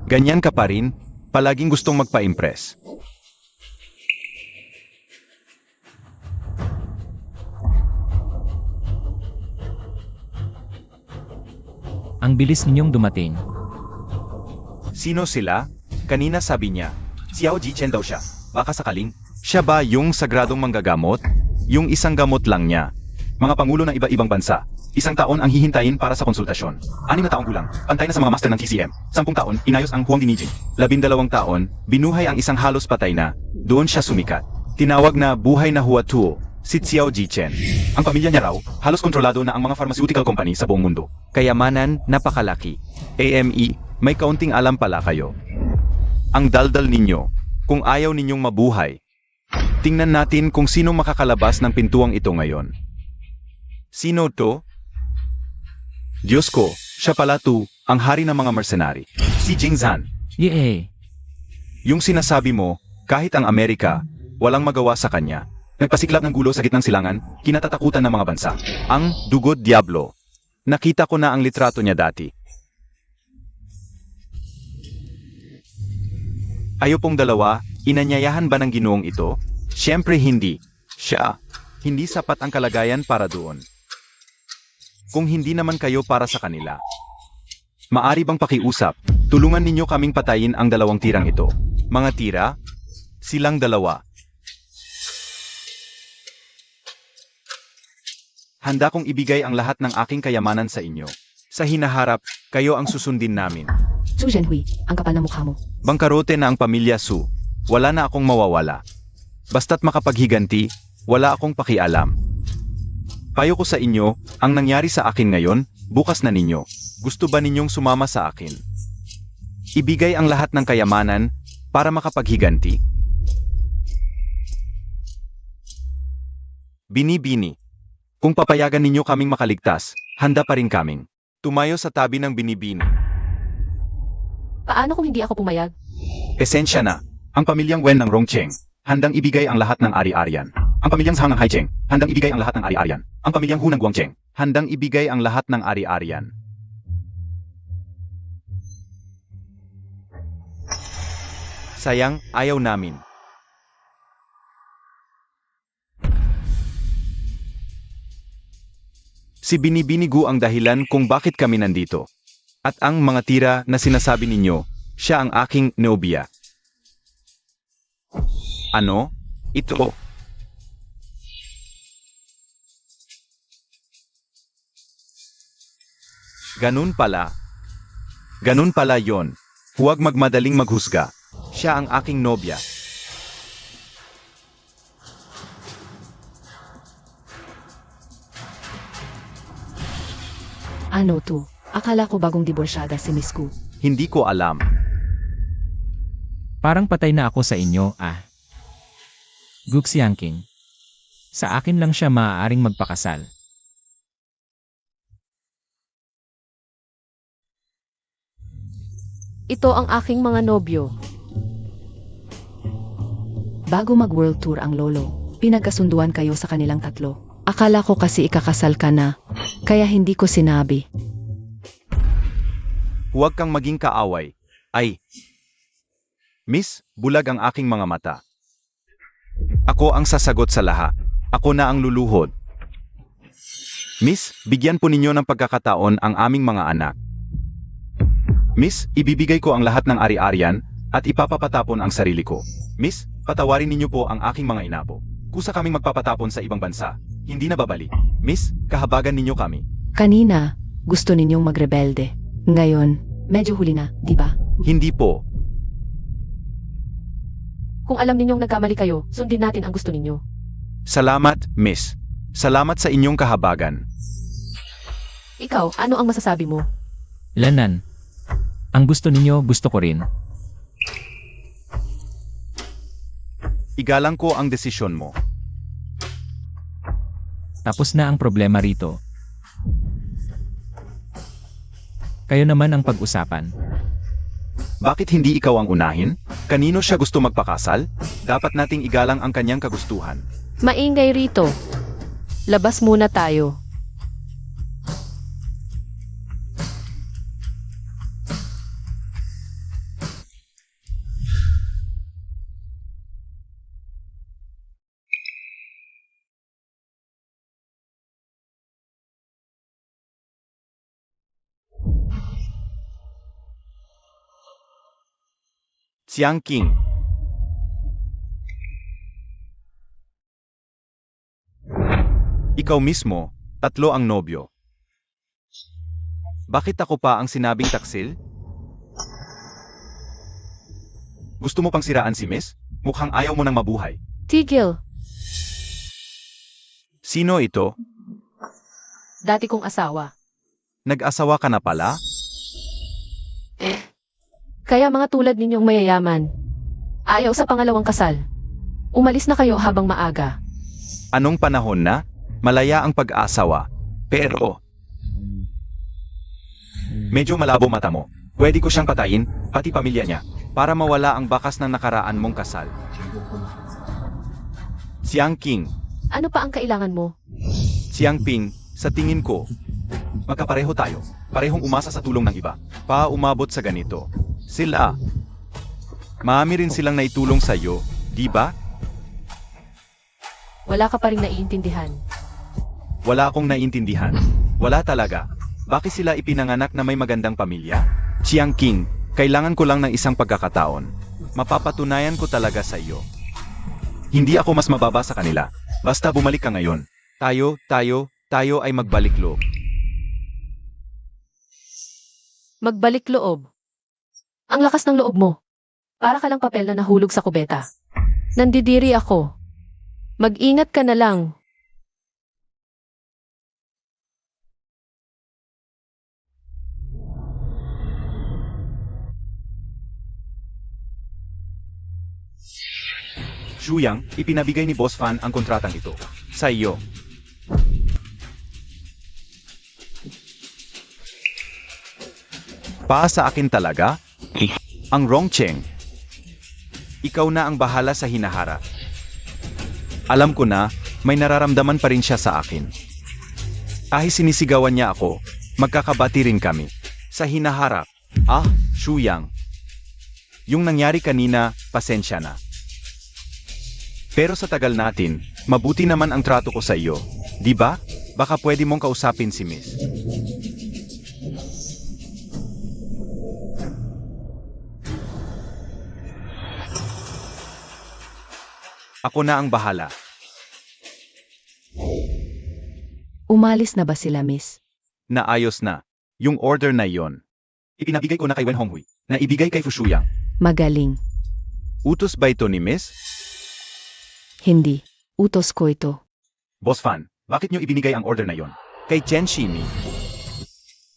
Ganyan ka pa rin, palaging gustong magpa-impress. Ang bilis ninyong dumating. Sino sila? Kanina sabi niya, Xiao Jichen daw siya. Baka sakaling, siya ba yung sagradong manggagamot? Yung isang gamot lang niya. Mga pangulo ng iba-ibang bansa. 1 taon ang hihintayin para sa konsultasyon. 6 na taong gulang, pantay na sa mga master ng TCM. 10 taon, inayos ang Huang Dinijing. 12 taon, binuhay ang isang halos patay na. Doon siya sumikat. Tinawag na buhay na Huatuo, si Xiao Jichen. Ang pamilya niya raw, halos kontrolado na ang mga pharmaceutical company sa buong mundo. Kayamanan, napakalaki. AME, may kaunting alam pala kayo. Ang daldal ninyo, kung ayaw ninyong mabuhay. Tingnan natin kung sino makakalabas ng pintuang ito ngayon. Sino to? Diyos ko, siya pala to, ang hari ng mga mercenary. Si Jing Zhan. Yee! Yung sinasabi mo, kahit ang Amerika, walang magawa sa kanya. Nagpasiklab ng gulo sa gitnang silangan, kinatatakutan ng mga bansa. Ang Dugod Diablo. Nakita ko na ang litrato niya dati. Ayo pong dalawa, inanyayahan ba ng Ginoong ito? Siyempre hindi. Siya. Hindi sapat ang kalagayan para doon. Kung hindi naman kayo para sa kanila. Maari bang pakiusap, tulungan ninyo kaming patayin ang 2 tirang ito. Mga tira? Silang 2. Handa kong ibigay ang lahat ng aking kayamanan sa inyo. Sa hinaharap, kayo ang susundin namin. Xu Zhenhui, ang kapal na mukha mo. Bangkarote na ang pamilya Xu. Wala na akong mawawala. Basta't makapaghiganti, wala akong pakialam. Payo ko sa inyo, ang nangyari sa akin ngayon, bukas na ninyo. Gusto ba ninyong sumama sa akin? Ibigay ang lahat ng kayamanan para makapaghiganti. Bini-bini. Kung papayagan ninyo kaming makaligtas, handa pa rin kaming. Tumayo sa tabi ng bini-bini. Paano kung hindi ako pumayag? Esensya na, ang pamilyang Wen ng Rongcheng, handang ibigay ang lahat ng ari-arian. Ang pamilyang Zhang ng Haicheng, handang ibigay ang lahat ng ari-arian. Ang pamilyang Hu ng Guangcheng, handang ibigay ang lahat ng ari-arian. Sayang, ayaw namin. Si Binibinigu ang dahilan kung bakit kami nandito. At ang mga tira na sinasabi ninyo, siya ang aking nobya. Ano? Ito. Ganun pala. Ganun pala yon. Huwag magmadaling maghusga. Siya ang aking nobya. Ano to? Akala ko bagong diborsyada si Miss Gu. Hindi ko alam. Parang patay na ako sa inyo, ah. Guxiangking. Sa akin lang siya maaaring magpakasal. Ito ang aking mga nobyo. Bago mag-world tour ang lolo, pinagkasunduan kayo sa kanilang tatlo. Akala ko kasi ikakasal ka na, kaya hindi ko sinabi. Huwag kang maging kaaway. Ay. Miss, bulag ang aking mga mata. Ako ang sasagot sa lahat. Ako na ang luluhod. Miss, bigyan po ninyo ng pagkakataon ang aming mga anak. Miss, ibibigay ko ang lahat ng ari-arian at ipapapatapon ang sarili ko. Miss, patawarin ninyo po ang aking mga inapo. Kusa kaming magpapatapon sa ibang bansa. Hindi na babalik. Miss, kahabagan ninyo kami. Kanina, gusto ninyong magrebelde. Ngayon, medyo huli na, di ba? Hindi po. Kung alam ninyong nagkamali kayo, sundin natin ang gusto ninyo. Salamat, Miss. Salamat sa inyong kahabagan. Ikaw, ano ang masasabi mo? Lanan. Ang gusto ninyo, gusto ko rin. Igalang ko ang desisyon mo. Tapos na ang problema rito. Kayo naman ang pag-usapan. Bakit hindi ikaw ang unahin? Kanino siya gusto magpakasal? Dapat nating igalang ang kanyang kagustuhan. Maingay rito. Labas muna tayo. Xiang King. Ikaw mismo, tatlo ang nobyo. Bakit ako pa ang sinabing taksil? Gusto mo pang siraan si Miss? Mukhang ayaw mo nang mabuhay. Tigil, Sino ito? dati kong asawa. Nag-asawa ka na pala? Kaya mga tulad ninyong mayayaman, ayaw sa pangalawang kasal. Umalis na kayo habang maaga. Anong panahon na? Malaya ang pag-asawa. Pero, medyo malabo mata mo. Pwede ko siyang patayin, pati pamilya niya, para mawala ang bakas ng nakaraan mong kasal. Xiang King, Ano pa ang kailangan mo? Xiang Ping, sa tingin ko, magkapareho tayo. Parehong umasa sa tulong ng iba. Umabot sa ganito. Sila. Maami rin silang naitulong sa'yo, di ba? Wala ka pa rin naiintindihan. Wala akong naiintindihan. Wala talaga. Bakit sila ipinanganak na may magandang pamilya? Xiang King, kailangan ko lang ng isang pagkakataon. Mapapatunayan ko talaga sa iyo. Hindi ako mas mababa sa kanila. Basta bumalik ka ngayon. Tayo ay magbalik loob. Magbalik loob. Ang lakas ng loob mo. Para ka lang papel na nahulog sa kubeta. Nandidiri ako. Mag-ingat ka na lang. Shuyang, ipinabigay ni Boss Fan ang kontratang ito. Sa iyo. Sa akin talaga? Ang Rongcheng. Ikaw na ang bahala sa hinahara. Alam ko na, may nararamdaman pa rin siya sa akin. Kahit sinisigawan niya ako, magkakabati rin kami. Sa hinaharap. Shuyang. Yung nangyari kanina, pasensya na. Pero sa tagal natin, mabuti naman ang trato ko sa iyo. Di ba? Baka pwede mong kausapin si Miss. Ako na ang bahala. Umalis na ba sila, miss? Naayos na. Yung order na yon. Ipinabigay ko na kay Wen Honghui, na ibigay kay Fushuyang. Magaling. Utos ba ito ni Miss? Hindi. Utos ko ito. Boss Fan, bakit nyo ibinigay ang order na yon? Kay Chen Shimi.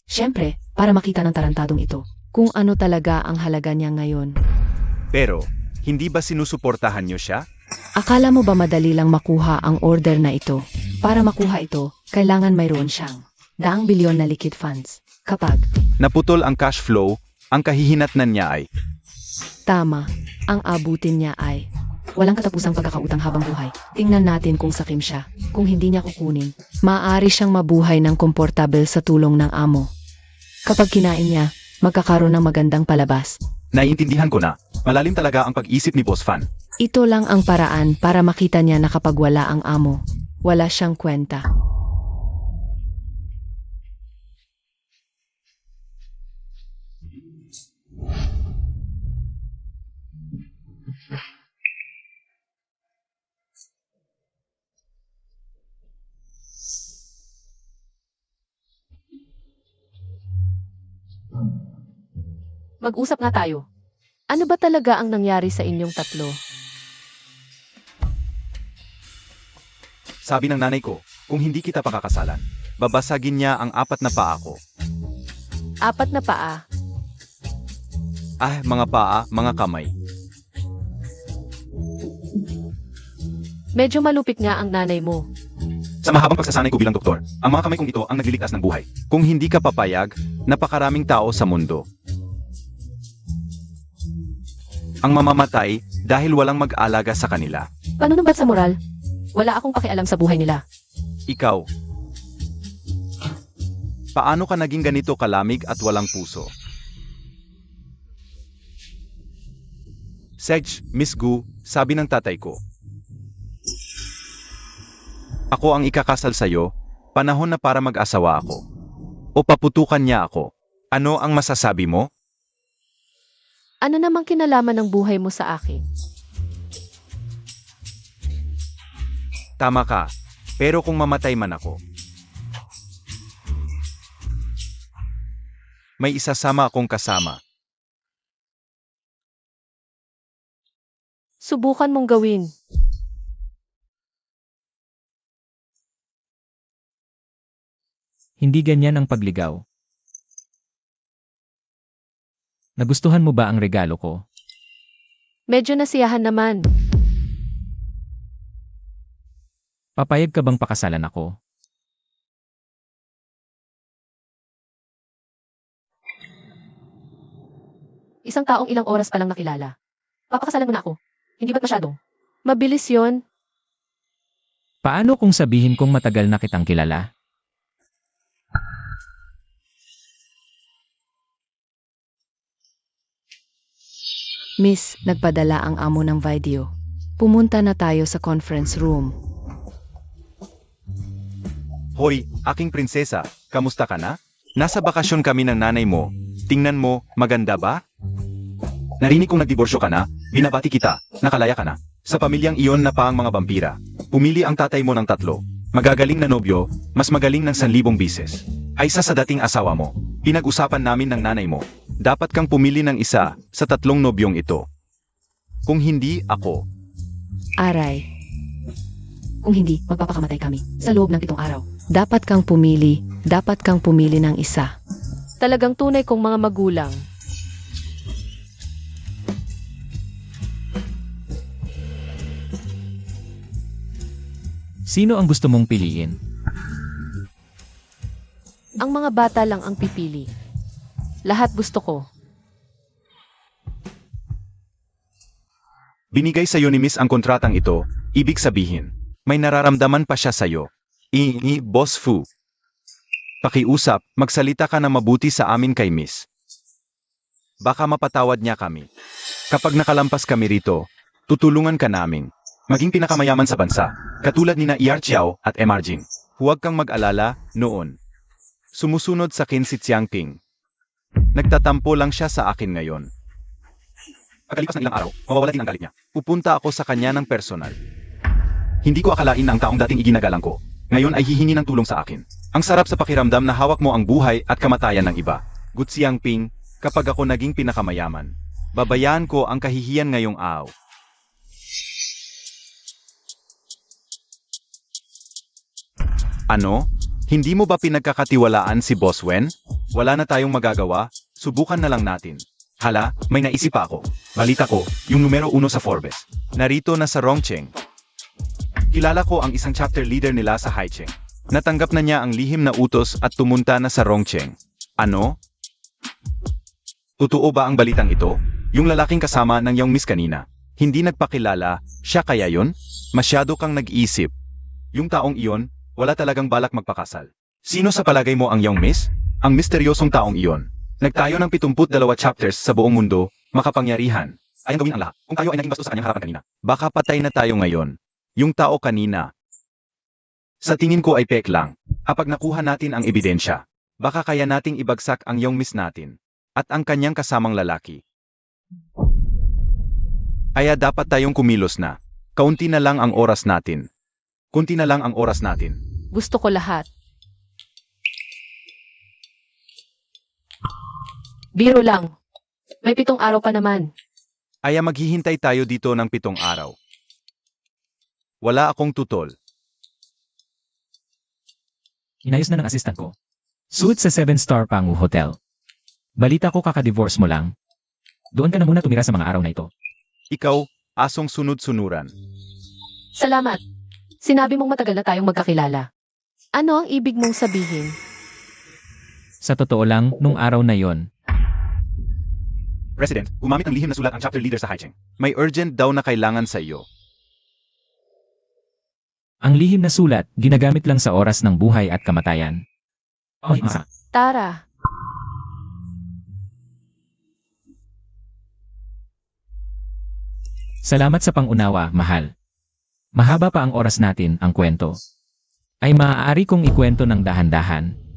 Siyempre, para makita ng tarantadong ito kung ano talaga ang halaga niya ngayon. Pero, Hindi ba sinusuportahan niyo siya? Akala mo ba madali lang makuha ang order na ito? Para makuha ito, kailangan mayroon siyang daang bilyon na liquid funds. Kapag Naputol ang cash flow, ang kahihinatnan niya ay tama, ang abutin niya ay walang katapusang pagkakautang habang buhay. Tingnan natin kung sakim siya. Kung hindi niya kukunin, maaari siyang mabuhay ng komportable sa tulong ng amo. Kapag kinain niya, magkakaroon ng magandang palabas. naiintindihan ko na. Malalim talaga ang pag-isip ni Boss Fan. Ito lang ang paraan para makita niya na kapag wala ang amo, wala siyang kwenta. Mag-usap nga tayo. Ano ba talaga ang nangyari sa inyong tatlo? Sabi ng nanay ko, kung hindi kita pakakasalan, babasagin niya ang 4 na paa ko. 4 na paa. Ah, mga paa, mga kamay. Medyo malupit nga ang nanay mo. Sa mahabang pagsasanay ko bilang doktor, ang mga kamay kong ito ang nagliligtas ng buhay. Kung hindi ka papayag, napakaraming tao sa mundo ang mamamatay dahil walang mag-alaga sa kanila. Panunumbat sa moral? Wala akong pakialam sa buhay nila. Ikaw, paano ka naging ganito kalamig at walang puso? Sedge, Miss Gu, sabi ng tatay ko. Ako ang ikakasal sa'yo, panahon na para mag-asawa ako. O paputukan niya ako. Ano ang masasabi mo? Ano namang kinalaman ng buhay mo sa akin? Tama ka, pero kung mamatay man ako, may isasama akong kasama. Subukan mong gawin. Hindi ganyan ang pagligaw. Nagustuhan mo ba ang regalo ko? Medyo nasiyahan naman. Papayag ka bang pakasalan ako? Isang taong ilang oras pa lang nakilala. Papakasalan mo na ako. Hindi ba't masyado? Mabilis yon. Paano kung sabihin kong matagal na kitang kilala? Miss, nagpadala ang amo ng video. Pumunta na tayo sa conference room. Hoy, aking prinsesa, kamusta ka na? Nasa bakasyon kami ng nanay mo. Tingnan mo, maganda ba? Narinig kong nagdiborsyo ka na, binabati kita, nakalaya ka na. Sa pamilyang iyon na pa ang mga vampira. Pumili ang tatay mo ng 3. Magagaling na nobyo, mas magaling ng 1,000 bises. Ay sa dating asawa mo. Pinag-usapan namin ng nanay mo. Dapat kang pumili ng isa sa 3 nobyong ito. Kung hindi, ako. Aray, Kung hindi, magpapakamatay kami sa loob ng 7 araw. dapat kang pumili ng isa. Talagang tunay kong mga magulang. Sino ang gusto mong piliin? Ang mga bata lang ang pipili. Lahat gusto ko. Binigay sa'yo ni Miss ang kontratang ito, ibig sabihin, may nararamdaman pa siya sa'yo. Boss Fu. Pakiusap, magsalita ka na mabuti sa amin kay Miss. Baka mapatawad niya kami. Kapag nakalampas kami rito, tutulungan ka namin. Maging pinakamayaman sa bansa, katulad ni na Yar Chiao at MR Jing. Huwag kang mag-alala, noon. Sumusunod sa akin si Xiangping. Nagtatampo lang siya sa akin ngayon. Pagkalipas ng ilang araw, mawawala din ang galit niya. Pupunta ako sa kanya ng personal. Hindi ko akalain na ang taong dating iginagalang ko, ngayon ay hihingi ng tulong sa akin. Ang sarap sa pakiramdam na hawak mo ang buhay at kamatayan ng iba. Gu Xiangping, kapag ako naging pinakamayaman, babayaan ko ang kahihiyan ngayong araw. Ano? Hindi mo ba pinagkakatiwalaan si Boss Wen? Wala na tayong magagawa, subukan na lang natin. Hala, may naisip pa ako. Balita ko, yung numero 1 sa Forbes. Narito na sa Rongcheng. Kilala ko ang isang chapter leader nila sa Haicheng. Natanggap na niya ang lihim na utos at tumunta na sa Rongcheng. Ano? Totoo ba ang balitang ito? Yung lalaking kasama ng Young Miss kanina. Hindi nagpakilala, siya kaya yon? Masyado kang nag-iisip. Yung taong iyon, wala talagang balak magpakasal. Sino sa palagay mo ang Young Miss? Ang misteryosong taong iyon. Nagtayo ng 72 chapters sa buong mundo, makapangyarihan. Ayang gawin ang lahat, kung tayo ay naging bastos sa kanyang harapan kanina. Baka patay na tayo ngayon. Yung tao kanina. Sa tingin ko ay pek lang. Kapag nakuha natin ang ebidensya, baka kaya nating ibagsak ang Young Miss natin. At ang kanyang kasamang lalaki. Kaya dapat tayong kumilos na. Kaunti na lang ang oras natin. Kunti na lang ang oras natin. Gusto ko lahat. Biro lang. May 7 araw pa naman. Kaya maghihintay tayo dito ng 7 araw. Wala akong tutol. Inayos na ng assistant ko. Suit sa 7-star Pangu Hotel. Balita ko kaka-divorce mo lang. Doon ka na muna tumira sa mga araw na ito. Ikaw, asong sunod-sunuran. Salamat. Sinabi mong matagal na tayong magkakilala. Ano ang ibig mong sabihin? Sa totoo lang, nung araw na yon, President, gumamit ng lihim na sulat ang chapter leader sa Haicheng. May urgent daw na kailangan sa iyo. ang lihim na sulat, ginagamit lang sa oras ng buhay at kamatayan. Okay, masa. Tara. Salamat sa pangunawa, mahal. Mahaba pa ang oras natin, ang kwento. Ay maaari kong ikwento ng dahan-dahan.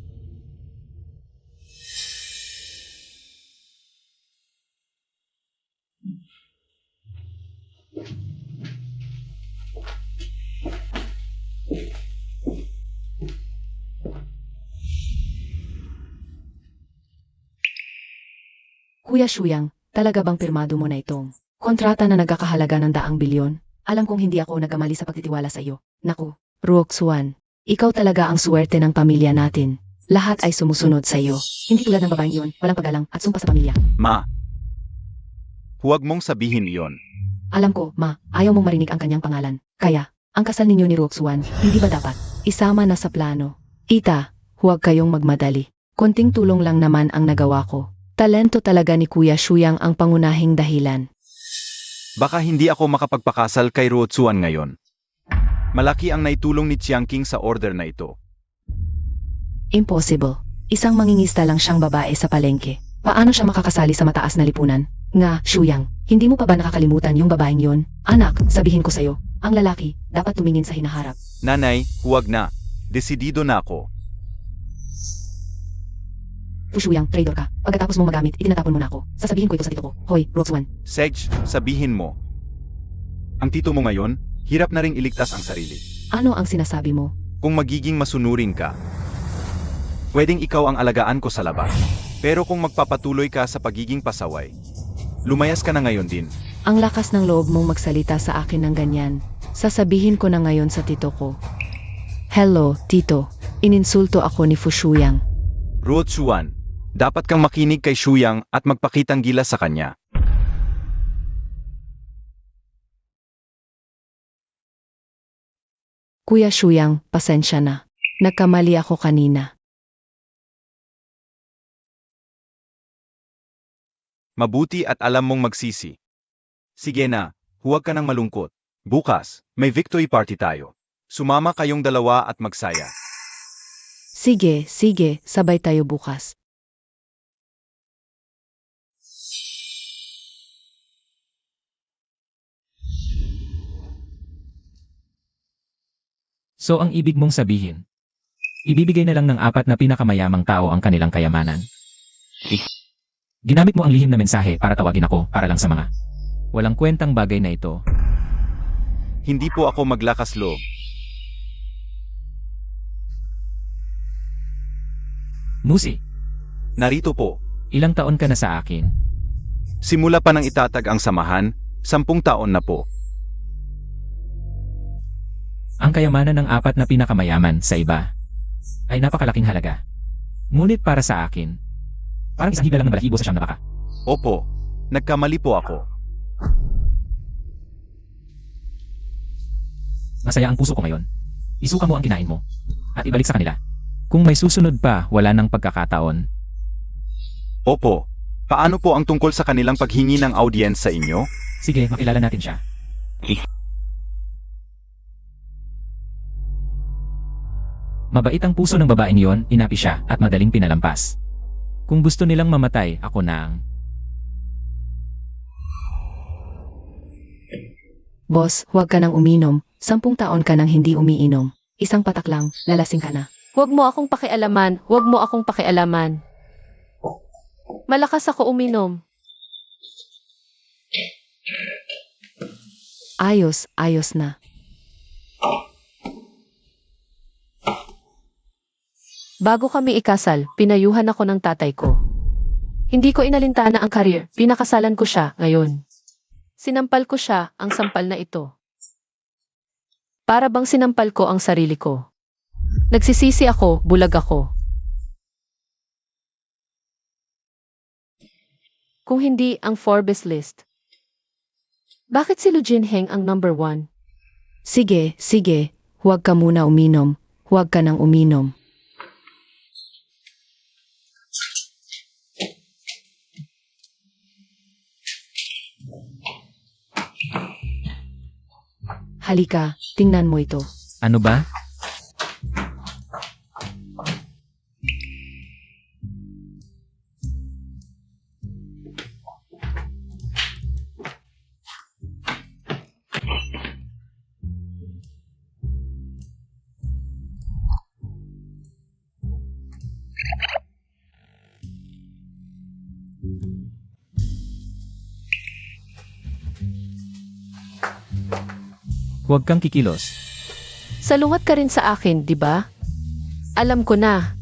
Kuya Shuyang, talaga bang pirmado mo na itong kontrata na nagkakahalaga ng 100 bilyon? Alam kong hindi ako nagkamali sa pagtitiwala sa iyo. Naku, Ruoxuan, ikaw talaga ang swerte ng pamilya natin. Lahat ay sumusunod sa iyo. Hindi tulad ng babaeng iyon, walang paggalang at sumpa sa pamilya. Ma, huwag mong sabihin iyon. Alam ko, ma, ayaw mong marinig ang kanyang pangalan. Kaya, ang kasal ninyo ni Ruoxuan, hindi ba dapat isama na sa plano? Ita, huwag kayong magmadali. Konting tulong lang naman ang nagawa ko. Talento talaga ni Kuya Shuyang ang pangunahing dahilan. Baka hindi ako makapagpakasal kay Ruotsuan ngayon. Malaki ang naitulong ni Chiangking sa order na ito. Impossible. Isang mangingista lang siyang babae sa palengke. Paano siya makakasali sa mataas na lipunan? Nga, Shuyang, hindi mo pa ba nakakalimutan yung babaeng yon? Anak, sabihin ko sa'yo, ang lalaki dapat tumingin sa hinaharap. Nanay, huwag na. Desidido na ako. Shuyang, traitor ka. Pagkatapos mong magamit, itinatapon mo na ako. Sasabihin ko ito sa tito ko. Hoy, Ruoxuan. Sedge, sabihin mo. Ang tito mo ngayon, hirap na ring iligtas ang sarili. Ano ang sinasabi mo? Kung magiging masunurin ka, pwedeng ikaw ang alagaan ko sa labas. Pero kung magpapatuloy ka sa pagiging pasaway, lumayas ka na ngayon din. Ang lakas ng loob mong magsalita sa akin ng ganyan. Sasabihin ko na ngayon sa tito ko. Hello, tito. Ininsulto ako ni Fushuyang. Ruotsuan, dapat kang makinig kay Shuyang at magpakitang gilas sa kanya. Kuya Shuyang, pasensya na. Nagkamali ako kanina. Mabuti at alam mong magsisi. Sige na, huwag ka nang malungkot. Bukas, may victory party tayo. Sumama kayong dalawa at magsaya. Sige, sige, sabay tayo bukas. So ang ibig mong sabihin, ibibigay na lang ng 4 na pinakamayamang tao ang kanilang kayamanan. Ginamit mo ang lihim na mensahe para tawagin ako para lang sa mga walang kwentang bagay na ito. Hindi po ako maglakas loob. Musi, Narito po. ilang taon ka na sa akin? Simula pa nang itatag ang samahan, 10 taon na po. Ang kayamanan ng 4 na pinakamayaman sa iba ay napakalaking halaga. Ngunit para sa akin, parang isang higla lang ng balahibo sa siyang na baka. Opo, nagkamali po ako. Masaya ang puso ko ngayon. Isuka mo ang kinain mo. At ibalik sa kanila. Kung may susunod pa, wala nang pagkakataon. Opo, paano po ang tungkol sa kanilang paghingi ng audience sa inyo? Sige, makilala natin siya. Mabait ang puso ng babaeng iyon, inapi siya, at madaling pinalampas. Kung gusto nilang mamatay, ako na ang... Boss, huwag ka nang uminom. 10 taon ka nang hindi umiinom. Isang patak lang, lalasing ka na. Huwag mo akong pakialaman, huwag mo akong pakialaman. Malakas ako uminom. Ayos na. Bago kami ikasal, pinayuhan ako ng tatay ko. Hindi ko inalintana ang career, pinakasalan ko siya ngayon. Sinampal ko siya, ang sampal na ito. Para bang sinampal ko ang sarili ko. Nagsisisi ako, bulag ako. Kung hindi ang Forbes list. Bakit si Lu Jinheng ang number 1? Sige, huwag ka muna uminom. Huwag ka nang uminom. Halika, tingnan mo ito. Ano ba? Huwag kang kikilos. Salungat ka rin sa akin, di ba? Alam ko na.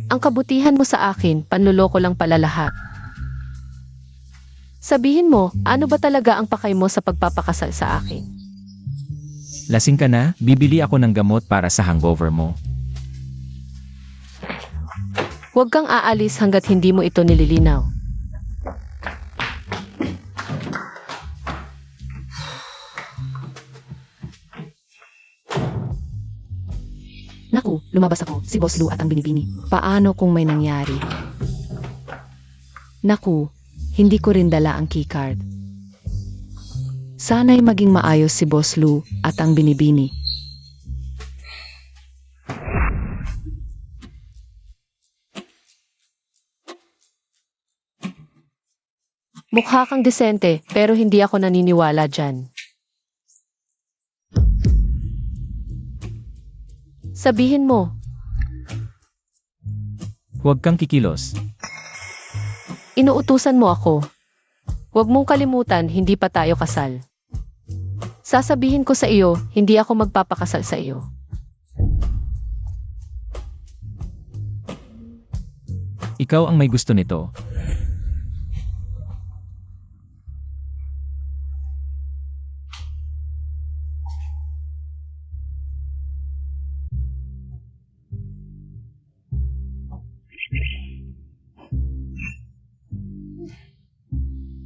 Ang kabutihan mo sa akin, panluloko lang pala lahat. Sabihin mo, ano ba talaga ang pakay mo sa pagpapakasal sa akin? Lasing ka na, bibili ako ng gamot para sa hangover mo. Huwag kang aalis hanggat hindi mo ito nililinaw. Naku, lumabas ako, si Boss Lu at ang binibini. Paano kung may nangyari? Naku, hindi ko rin dala ang keycard. Sana'y maging maayos si Boss Lu at ang binibini. Mukha kang desente, pero hindi ako naniniwala dyan. Sabihin mo, Huwag kang kikilos. inuutusan mo ako. Huwag mong kalimutan, hindi pa tayo kasal. Sasabihin ko sa iyo, hindi ako magpapakasal sa iyo. Ikaw ang may gusto nito.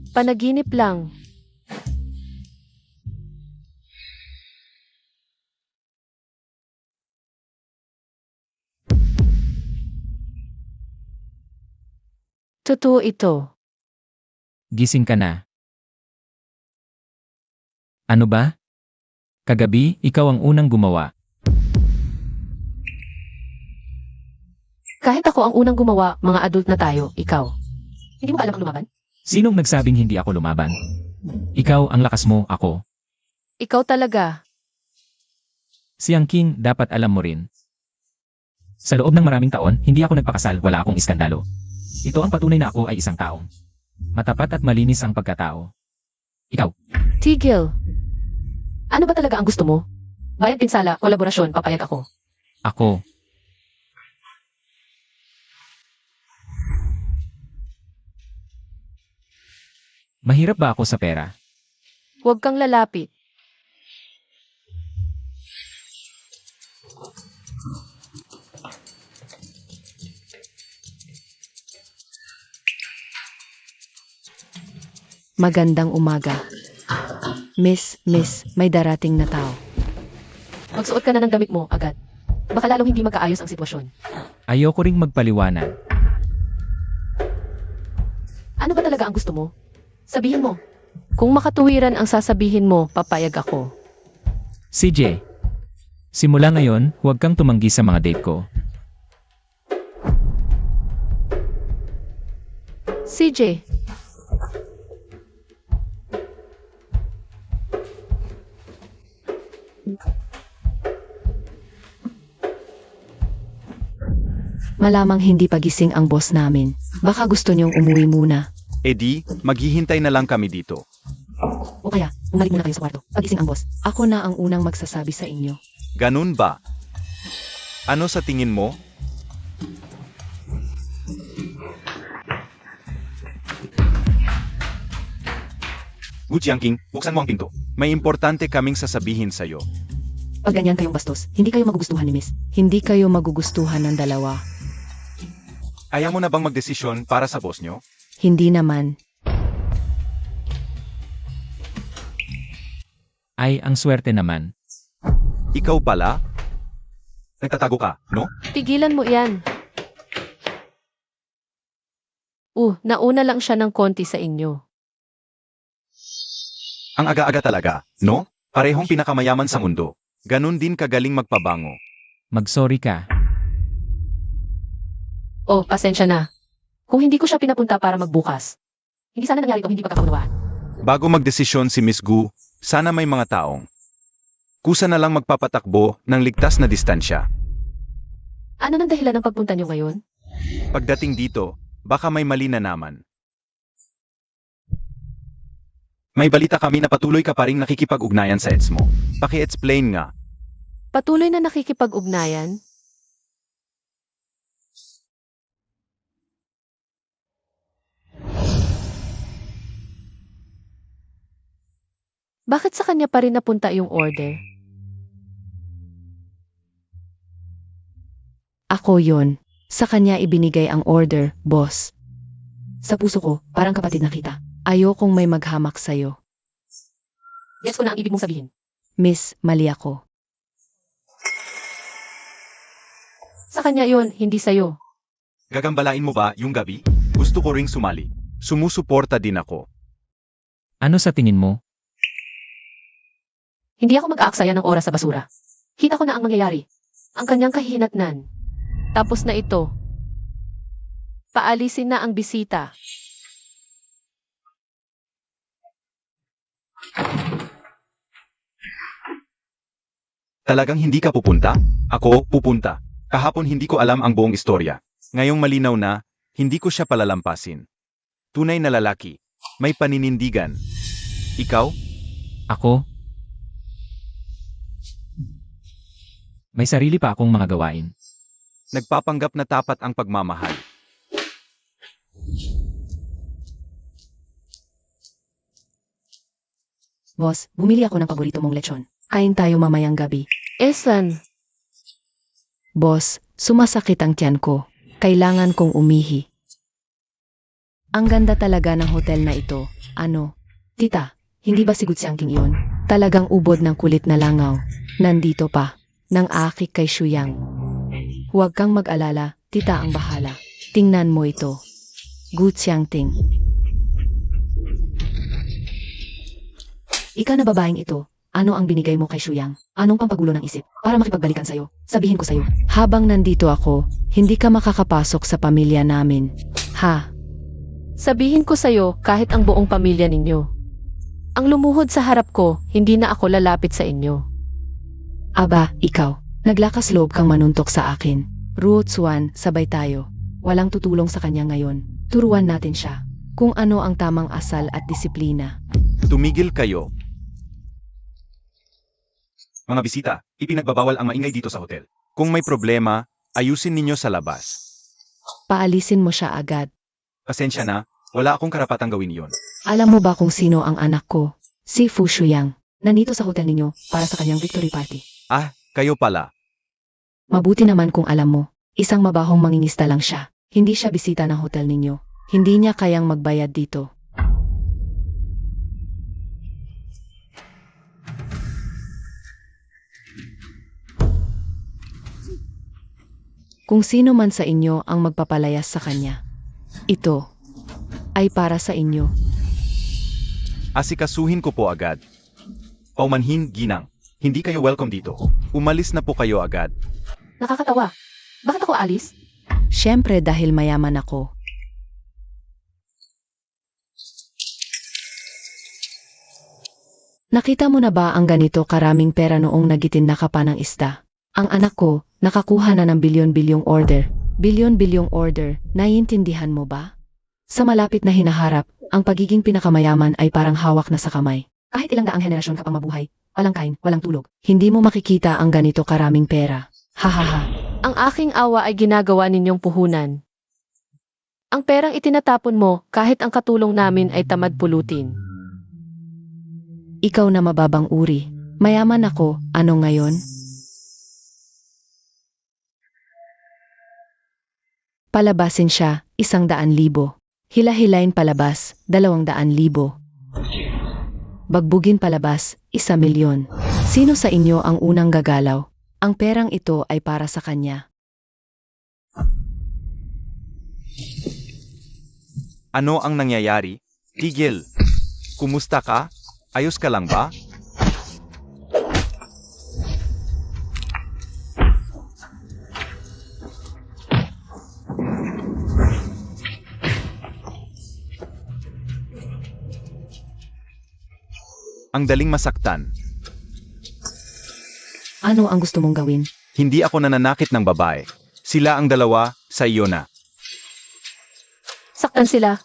Panaginip lang. Totoo ito. Gising ka na. Ano ba? Kagabi, ikaw ang unang gumawa. Kahit ako ang unang gumawa, mga adult na tayo, ikaw. Hindi mo ba alam ang lumaban? Sinong nagsabing hindi ako lumaban? Ikaw ang lakas mo, ako. Ikaw talaga. Si Ang King, dapat alam mo rin. Sa loob ng maraming taon, hindi ako nagpakasal, wala akong iskandalo. Ito ang patunay na ako ay isang taong matapat at malinis ang pagkatao. Ikaw, Tigil. Ano ba talaga ang gusto mo? Bayad pinsala, kolaborasyon, papayag ako. ako. Mahirap ba ako sa pera? Huwag kang lalapit. Magandang umaga. Miss, may darating na tao. Magsuot ka na ng damit mo agad. Baka lalong hindi magkaayos ang sitwasyon. Ayoko ring magpaliwanag. Ano ba talaga ang gusto mo? Sabihin mo. Kung makatuwiran ang sasabihin mo, papayag ako. CJ, simula ngayon, huwag kang tumanggi sa mga date ko. CJ, Malamang hindi pagising ang boss namin. Baka gusto niyong umuwi muna. Edi, maghihintay na lang kami dito. O kaya, bumalik muna kayo sa kwarto. Pagising ang boss. Ako na ang unang magsasabi sa inyo. Ganun ba? Ano sa tingin mo? Gu Jiangqing, buksan mo ang pinto. May importante kaming sasabihin sa'yo. Pag ganyan kayong bastos, hindi kayo magugustuhan ni Miss. Hindi kayo magugustuhan ng dalawa. Ayaw mo na bang magdesisyon para sa boss nyo? Hindi naman. Ay, ang swerte naman. Ikaw pala? Nagtatago ka, no? tigilan mo yan. Nauna lang siya ng konti sa inyo. Ang aga-aga talaga, no? Parehong pinakamayaman sa mundo. Ganun din kagaling magpabango. Mag-sorry ka. Oh, pasensya na. Kung hindi ko siya pinapunta para magbukas. Hindi sana nangyari itong hindi pagkakaunawaan. Bago magdesisyon si Miss Gu, sana may mga taong kusa na lang magpapatakbo ng ligtas na distansya. Ano nang dahilan ng pagpunta niyo ngayon? Pagdating dito, baka may mali na naman. May balita kami na patuloy ka pa ring nakikipag-ugnayan sa ex mo. Paki-explain nga. Patuloy na nakikipag-ugnayan? Bakit sa kanya pa rin napunta yung order? Ako yon. Sa kanya ibinigay ang order, boss. Sa puso ko, parang kapatid na kita. Ayokong may maghamak sa'yo. Gets ko na ang ibig mong sabihin. Miss, mali ako. Sa kanya yon, hindi sa'yo. Gagambalain mo ba yung gabi? Gusto ko ring sumali. Sumusuporta din ako. Ano sa tingin mo? Hindi ako mag-aaksaya ng oras sa basura. Kita ko na ang mangyayari. Ang kanyang kahihinatnan. Tapos na ito. Paalisin na ang bisita. Talagang hindi ka pupunta? Ako, pupunta. Kahapon hindi ko alam ang buong istorya. Ngayong malinaw na, hindi ko siya palalampasin. Tunay na lalaki. May paninindigan. Ikaw? Ako? May sarili pa akong mga gawain. Nagpapanggap na tapat ang pagmamahal. Boss, bumili ako ng paborito mong lechon. Kain tayo mamayang gabi. Esan, Boss, sumasakit ang tiyan ko. Kailangan kong umihi. Ang ganda talaga ng hotel na ito. Ano? Tita, hindi ba si Gutsiangking iyon? Talagang ubod ng kulit na langaw. Nandito pa. Nang akik kay Shuyang. Huwag kang mag-alala. Tita ang bahala. Tingnan mo ito. Gu Qiangting. Ika na babaeng ito. Ano ang binigay mo kay Shuyang? Anong pampagulo ng isip? Para makipagbalikan sa'yo. Sabihin ko sa'yo. Habang nandito ako, hindi ka makakapasok sa pamilya namin. Ha? sabihin ko sa'yo kahit ang buong pamilya ninyo. Ang lumuhod sa harap ko, hindi na ako lalapit sa inyo. Aba, ikaw. Naglakas loob kang manuntok sa akin. Ruo Tsuan, sabay tayo. Walang tutulong sa kanya ngayon. Turuan natin siya. Kung ano ang tamang asal at disiplina. Tumigil kayo. Mga bisita, ipinagbabawal ang maingay dito sa hotel. Kung may problema, ayusin ninyo sa labas. Paalisin mo siya agad. Pasensya na, wala akong karapatang gawin yon. Alam mo ba kung sino ang anak ko? Si Fu Shuyang. Nandito sa hotel ninyo para sa kanyang victory party. Ah, kayo pala. Mabuti naman kung alam mo. Isang mabahong mangingista lang siya. Hindi siya bisita ng hotel ninyo. Hindi niya kayang magbayad dito. Kung sino man sa inyo ang magpapalayas sa kanya, ito ay para sa inyo. Asikasuhin ko po agad. Paumanhin, ginang. Hindi kayo welcome dito. Umalis na po kayo agad. Nakakatawa. Bakit ako alis? Siyempre dahil mayaman ako. Nakita mo na ba ang ganito karaming pera noong nagitinda ka pa ng isda? Ang anak ko, nakakuha na ng bilyon-bilyong order. Bilyon-bilyong order, naiintindihan mo ba? Sa malapit na hinaharap, ang pagiging pinakamayaman ay parang hawak na sa kamay. Kahit ilang daang henerasyon ka pang mabuhay, walang kain, walang tulog. Hindi mo makikita ang ganito karaming pera. Hahaha. Ang aking awa ay ginagawa ninyong puhunan. Ang perang itinatapon mo kahit ang katulong namin ay tamad pulutin. Ikaw na mababang uri. Mayaman ako, ano ngayon? Palabasin siya, 100,000. Hila-hilain palabas, 200,000. Bagbugin palabas, 1,000,000. Sino sa inyo ang unang gagalaw? Ang perang ito ay para sa kanya. Ano ang nangyayari? Tigil. Kumusta ka? Ayos ka lang ba? Ang daling masaktan. Ano ang gusto mong gawin? Hindi ako nananakit ng babae. Sila ang dalawa, sa iyo na. Saktan sila.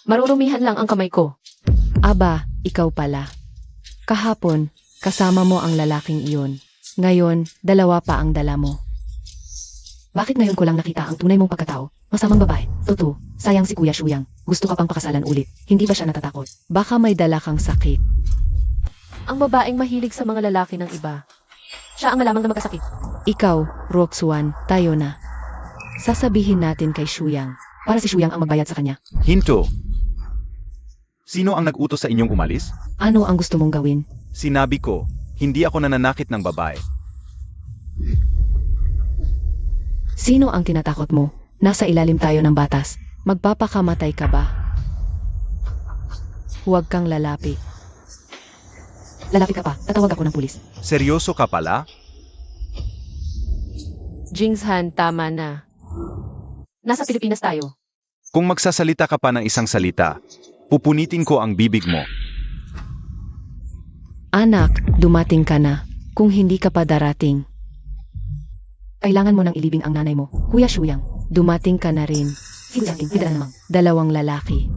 Marurumihan lang ang kamay ko. Aba, ikaw pala. Kahapon, kasama mo ang lalaking iyon. Ngayon, 2 pa ang dala mo. Bakit ngayon ko lang nakita ang tunay mong pagkatao? Masamang babae. Totoo. Sayang si Kuya Shuyang. Gusto ka pang pakasalan ulit. Hindi ba siya natatakot? Baka may dala kang sakit. Ang babaeng mahilig sa mga lalaki ng iba. Siya ang malamang na magkasakit. Ikaw, Roxuan, tayo na. Sasabihin natin kay Shuyang. Para si Shuyang ang magbayad sa kanya. Hinto. Sino ang nag-utos sa inyong umalis? Ano ang gusto mong gawin? Sinabi ko, hindi ako nananakit ng babae. Sino ang tinatakot mo? Nasa ilalim tayo ng batas. Magpapakamatay ka ba? Huwag kang lalapi. Lalapit ka pa. Tatawag ako ng pulis. Seryoso ka pala? Jingshan, tama na. Nasa Pilipinas tayo. Kung magsasalita ka pa ng isang salita, pupunitin ko ang bibig mo. Anak, dumating ka na. Kung hindi ka pa darating, Kailangan mo nang ilibing ang nanay mo. Kuya Shuyang. dumating ka na rin. Si Kuya King. Hindi namang. 2 lalaki.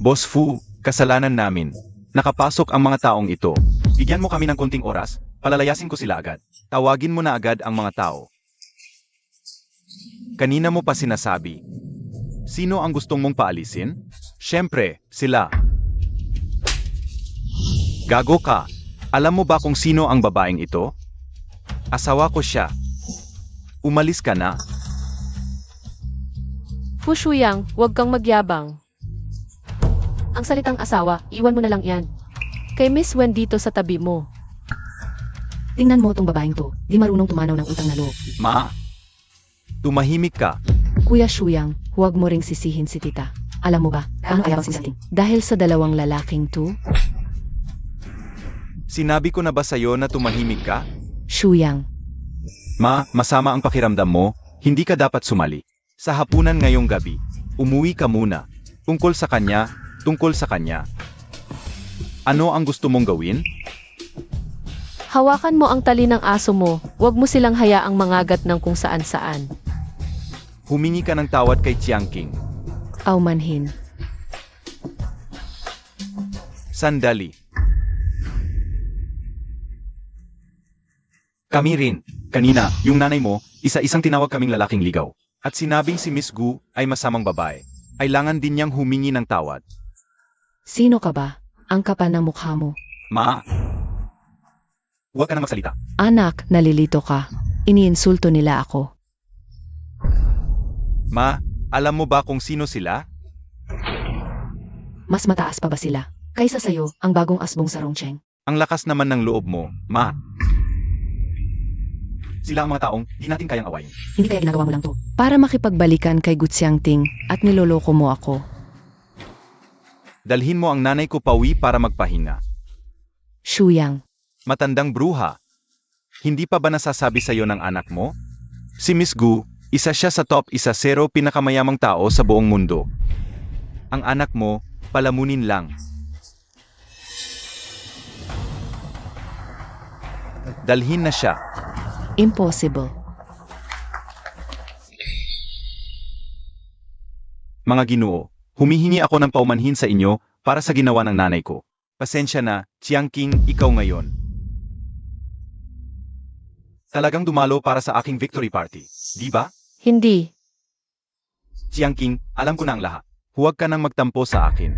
Boss Fu, kasalanan namin. Nakapasok ang mga taong ito. Bigyan mo kami ng konting oras, palalayasin ko sila agad. Tawagin mo na agad ang mga tao. Kanina mo pa sinasabi. Sino ang gustong mong paalisin? Siyempre, sila. Gago ka. Alam mo ba kung sino ang babaeng ito? Asawa ko siya. Umalis ka na. Fu Shuyang, huwag kang magyabang. Ang salitang asawa, iwan mo na lang yan. Kay Miss Wen dito sa tabi mo. Tingnan mo tong babaeng to. Di marunong tumanaw ng utang na loob. Ma. Tumahimik ka. Kuya Shuyang, huwag mo ring sisihin si tita. Alam mo ba, paano ayabang sinsating? Dahil sa 2 lalaking to, Sinabi ko na ba sa'yo na tumahimik ka? Shuyang, Ma, masama ang pakiramdam mo, hindi ka dapat sumali. Sa hapunan ngayong gabi, umuwi ka muna. Tungkol sa kanya, tungkol sa kanya. Ano ang gusto mong gawin? Hawakan mo ang tali ng aso mo, huwag mo silang hayaang mangagat ng kung saan-saan. Humingi ka ng tawad kay Chiang King. aumanhin. Sandali. Kami rin. Kanina, yung nanay mo, isa-isang tinawag kaming lalaking ligaw. At sinabing si Miss Gu ay masamang babae. Kailangan din niyang humingi ng tawad. Sino ka ba? Ang kapal ng mukha mo. Ma. Huwag ka na magsalita. Anak, nalilito ka. Iniinsulto nila ako. Ma, alam mo ba kung sino sila? Mas mataas pa ba sila? Kaysa sa'yo, ang bagong asbong sa Rongcheng. Ang lakas naman ng loob mo, Ma. Sila ang mga taong di natin kayang awayin. Hindi kaya ginagawa mo lang to. Para makipagbalikan kay Gutsiangting at niloloko mo ako. Dalhin mo ang nanay ko pauwi para magpahinga. Shuyang, Matandang bruha. Hindi pa ba nasasabi sa'yo ng anak mo? Si Miss Gu, isa siya sa top 10 pinakamayamang tao sa buong mundo. Ang anak mo, palamunin lang. Dalhin na siya. impossible. Mga ginoo, humihingi ako ng paumanhin sa inyo para sa ginawa ng nanay ko. Pasensya na, Chiang King, ikaw ngayon. Talagang dumalo para sa aking victory party, di ba? Hindi. Chiang King, alam ko na ang lahat. Huwag ka nang magtampo sa akin.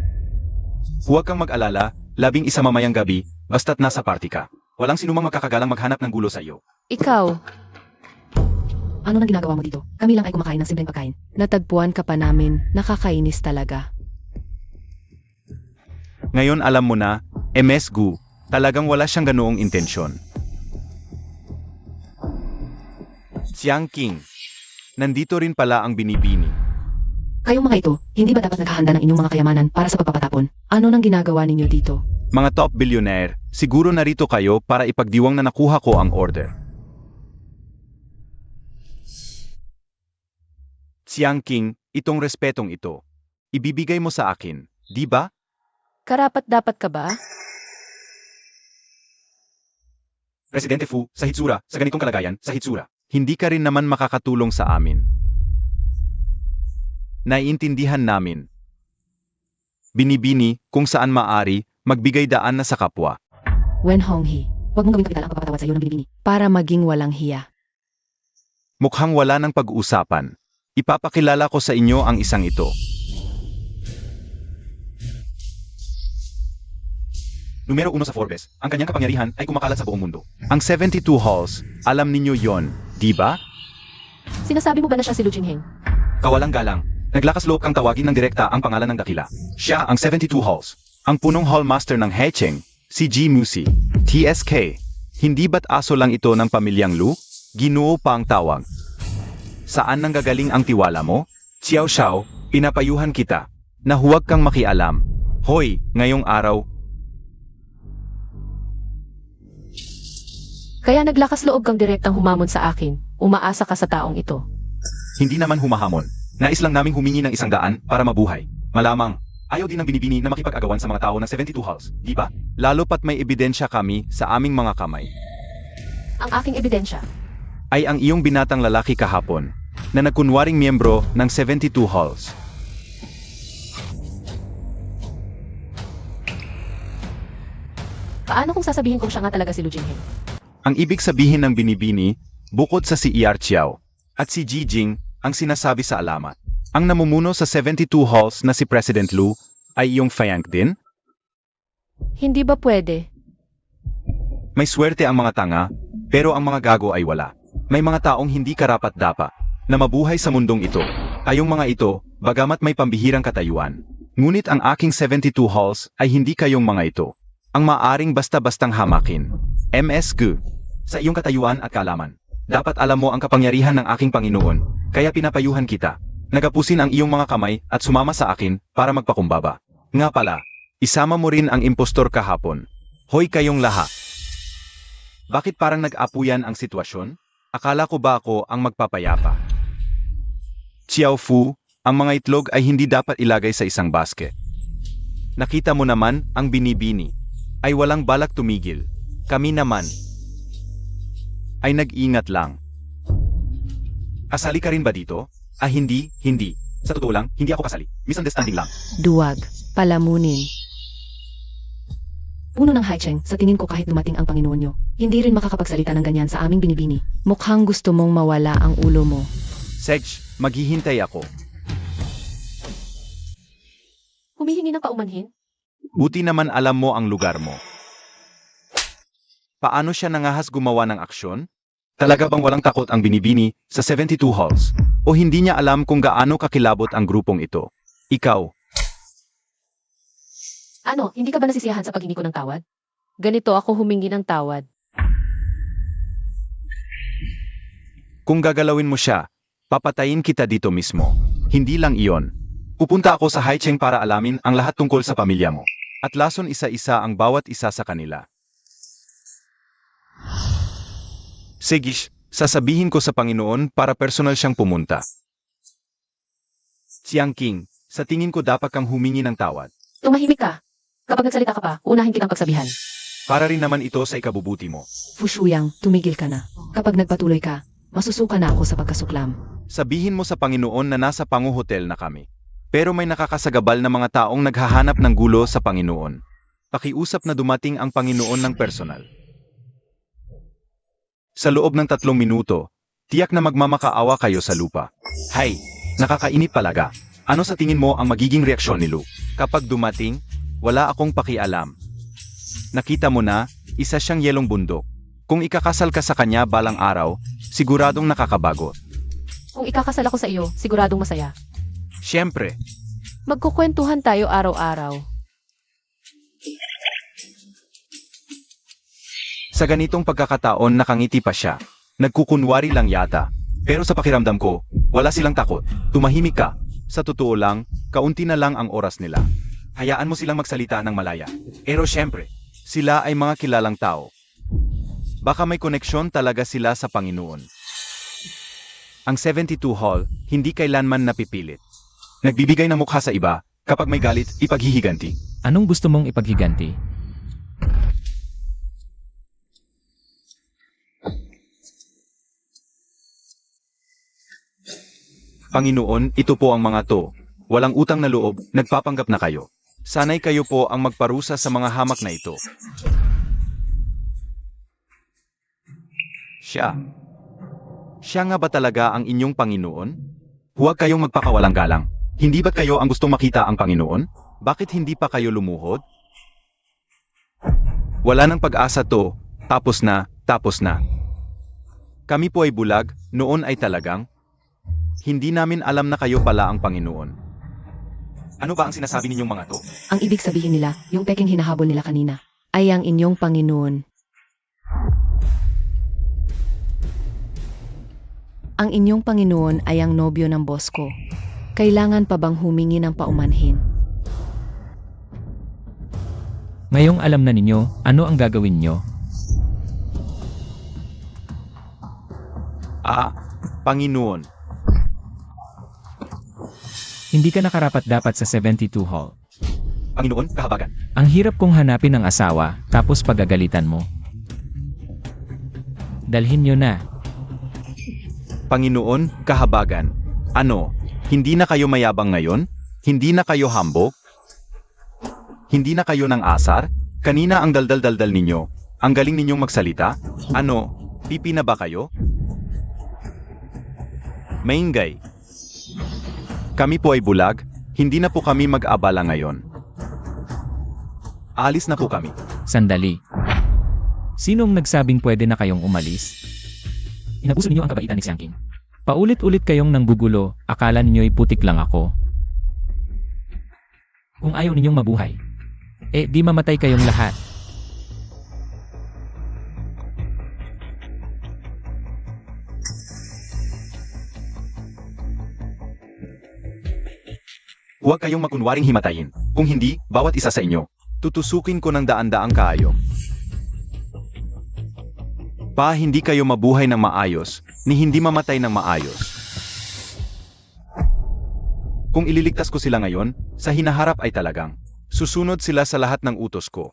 Huwag kang mag-alala, 11 mamayang gabi, basta't nasa party ka. Walang sinumang magkakagalang maghanap ng gulo sa iyo. Ikaw. Ano nang ginagawa mo dito? Kami lang ay kumakain ng simpleng pagkain. Natagpuan ka pa namin, nakakainis talaga. Ngayon alam mo na, MS Gu, talagang wala siyang ganoong intensyon. Chiang King, nandito rin pala ang binibini. Kayong mga ito, hindi ba dapat naghahanda ng inyong mga kayamanan para sa pagpapatapon? Ano nang ginagawa ninyo dito? Mga top billionaire, siguro narito kayo para ipagdiwang na nakuha ko ang order. Chiang King, itong respetong ito, ibibigay mo sa akin, di ba? Karapat dapat ka ba? Presidente Fu, sa Hitsura, sa ganitong kalagayan, sa Hitsura, hindi ka rin naman makakatulong sa amin. Naiintindihan namin. Binibini, kung saan maari, magbigay daan na sa kapwa. Wen Honghi, Huwag mong gawing kapital ang pagpapatawad sa iyo ng binibini. para maging walang hiya. Mukhang wala ng pag-uusapan. Ipapakilala ko sa inyo ang isang ito. Numero 1 sa Forbes, ang kanyang kapangyarihan ay kumakalat sa buong mundo. Ang 72 halls, alam ninyo yon, di ba? Sinasabi mo ba na siya si Lu Jinheng? Kawalang galang, naglakas loob kang tawagin ng direkta ang pangalan ng dakila. Siya ang 72 halls, ang punong hallmaster ng Hecheng, si Ji Musi, TSK. Hindi ba't aso lang ito ng pamilyang Lu? Ginoo pa ang tawag. Saan nanggagaling ang tiwala mo? Xiao Xiao, pinapayuhan kita, na huwag kang makialam. Hoy, ngayong araw, Kaya naglakas loob kang direktang humamon sa akin. Umaasa ka sa taong ito. hindi naman humahamon. Nais lang naming humingi ng 100 para mabuhay. Malamang, ayaw din ng binibini na makipag-agawan sa mga tao ng 72 halls, di ba? Lalo pat may ebidensya kami sa aming mga kamay. Ang aking ebidensya. Ay ang iyong binatang lalaki kahapon, na nagkunwaring miyembro ng 72 halls. Paano kung sasabihin kong siya nga talaga si Lu Jinheng? Ang ibig sabihin ng binibini, bukod sa si Iyar Chiao at si Ji Jing ang sinasabi sa alamat. Ang namumuno sa 72 halls na si President Lu ay iyong Fayang din? Hindi ba pwede? May swerte ang mga tanga, pero ang mga gago ay wala. May mga taong hindi karapat-dapa na mabuhay sa mundong ito. Kayong mga ito, bagamat may pambihirang katayuan. Ngunit ang aking 72 halls ay hindi kayong mga ito. Ang maaring basta-bastang hamakin. MS Gu, sa iyong katayuan at kaalaman. Dapat alam mo ang kapangyarihan ng aking Panginoon, kaya pinapayuhan kita. Nagapusin ang iyong mga kamay at sumama sa akin para magpakumbaba. Nga pala, isama mo rin ang impostor kahapon. Hoy kayong lahat. Bakit parang nag-apuyan ang sitwasyon? Akala ko ba ako ang magpapayapa? Xiao Fu, ang mga itlog ay hindi dapat ilagay sa isang basket. Nakita mo naman ang binibini. Ay walang balak tumigil. Kami naman ay nag-ingat lang. Kasali ka rin ba dito? Ah hindi. Sa totoo lang, hindi ako kasali. Misunderstanding lang. Duwag, palamunin. Puno ng Haicheng, sa tingin ko kahit dumating ang Panginoon nyo, hindi rin makakapagsalita ng ganyan sa aming binibini. Mukhang gusto mong mawala ang ulo mo. Sedge, maghihintay ako. Humihingi ng paumanhin? Buti naman alam mo ang lugar mo. Paano siya nangahas gumawa ng aksyon? Talaga bang walang takot ang binibini sa 72 halls? O hindi niya alam kung gaano kakilabot ang grupong ito? Ikaw, Ano, hindi ka ba nasisiyahan sa paghingi ko ng tawad? Ganito ako humingi ng tawad. Kung gagalawin mo siya, papatayin kita dito mismo. Hindi lang iyon. Pupunta ako sa Haicheng para alamin ang lahat tungkol sa pamilya mo. At lason isa-isa ang bawat isa sa kanila. Sige, sasabihin ko sa Panginoon para personal siyang pumunta. Chiang King, sa tingin ko dapat kang humingi ng tawad. Tumahimik ka. Kapag nagsalita ka pa, unahin kitang pagsabihan. Para rin naman ito sa ikabubuti mo. Fu Shuyang, tumigil ka na. Kapag nagpatuloy ka, masusuka na ako sa pagkasuklam. Sabihin mo sa Panginoon na nasa panguhotel na kami. Pero may nakakasagabal na mga taong naghahanap ng gulo sa Panginoon. Pakiusap na dumating ang Panginoon ng personal. Sa loob ng 3 minuto, tiyak na magmamakaawa kayo sa lupa. Hay, nakakainip talaga. Ano sa tingin mo ang magiging reaksyon ni Lu? Kapag dumating, wala akong pakialam. Nakita mo na, isa siyang yelong bundok. Kung ikakasal ka sa kanya balang araw, siguradong nakakabago. Kung ikakasal ako sa iyo, siguradong masaya. Siyempre, Magkukwentuhan tayo araw-araw. sa ganitong pagkakataon nakangiti pa siya. Nagkukunwari lang yata. Pero sa pakiramdam ko, wala silang takot. Tumahimik ka. Sa totoo lang, kaunti na lang ang oras nila. Hayaan mo silang magsalita ng malaya. Pero siyempre, sila ay mga kilalang tao. Baka may koneksyon talaga sila sa Panginoon. Ang 72 Hall, hindi kailanman napipilit. Nagbibigay ng mukha sa iba, kapag may galit, ipaghihiganti. Anong gusto mong ipaghiganti? Panginoon, ito po ang mga to. Walang utang na loob, nagpapanggap na kayo. Sana'y kayo po ang magparusa sa mga hamak na ito. Siya. Siya nga ba talaga ang inyong Panginoon? Huwag kayong magpakawalang galang. Hindi ba't kayo ang gustong makita ang Panginoon? Bakit hindi pa kayo lumuhod? Wala nang pag-asa to. Tapos na, tapos na. Kami po ay bulag, noon ay talagang. Hindi namin alam na kayo pala ang Panginoon. Ano ba ang sinasabi ninyong mga to? Ang ibig sabihin nila, yung peking hinahabol nila kanina, ay ang inyong Panginoon. Ang inyong Panginoon ay ang nobyo ng boss ko. Kailangan pa bang humingi ng paumanhin? Ngayong alam na ninyo, ano ang gagawin nyo? Panginoon. Hindi ka nakarapat-dapat sa 72 Hall. Panginoon, kahabagan. Ang hirap kong hanapin ng asawa, tapos pagagalitan mo. Dalhin nyo na. Panginoon, kahabagan. Ano, hindi na kayo mayabang ngayon? Hindi na kayo hambog? Hindi na kayo ng asar? Kanina ang daldal-daldal ninyo. Ang galing ninyong magsalita? Ano, pipi na ba kayo? Maingay. Kami po ay bulag, hindi na po kami mag-abala ngayon. Alis na po kami. Sandali. Sinong nagsabing pwede na kayong umalis? Inabuso ninyo ang kabaitan ni Xiang King. Paulit-ulit kayong nanggugulo, akala ninyo'y putik lang ako. Kung ayaw ninyong mabuhay, di mamatay kayong lahat. Huwag kayong makunwaring himatayin. Kung hindi, bawat isa sa inyo, tutusukin ko ng daan-daang kaayo. Hindi kayo mabuhay ng maayos, ni hindi mamatay ng maayos. Kung ililigtas ko sila ngayon, sa hinaharap ay talagang, susunod sila sa lahat ng utos ko.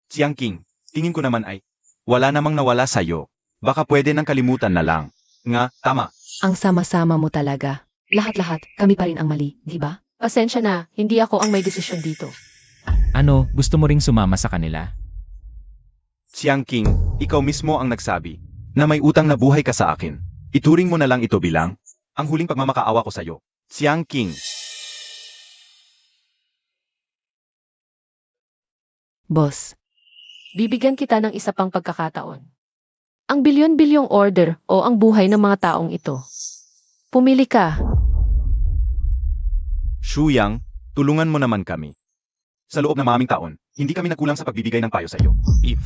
Xiang King, tingin ko naman ay, wala namang nawala sa'yo. Baka pwede nang kalimutan na lang. Nga, tama. Ang sama-sama mo talaga. Lahat-lahat, kami pa rin ang mali, di ba? Pasensya na, hindi ako ang may desisyon dito. Ano, gusto mo ring sumama sa kanila? Xiang King, ikaw mismo ang nagsabi, na may utang na buhay ka sa akin. Ituring mo na lang ito bilang, ang huling pagmamakaawa ko sa'yo. Xiang King. Boss, Bibigyan kita ng isa pang pagkakataon. Ang bilyon-bilyong order o ang buhay ng mga taong ito. Pumili ka. Shuyang, tulungan mo naman kami. Sa loob ng maming taon, hindi kami nagkulang sa pagbibigay ng payo sa iyo.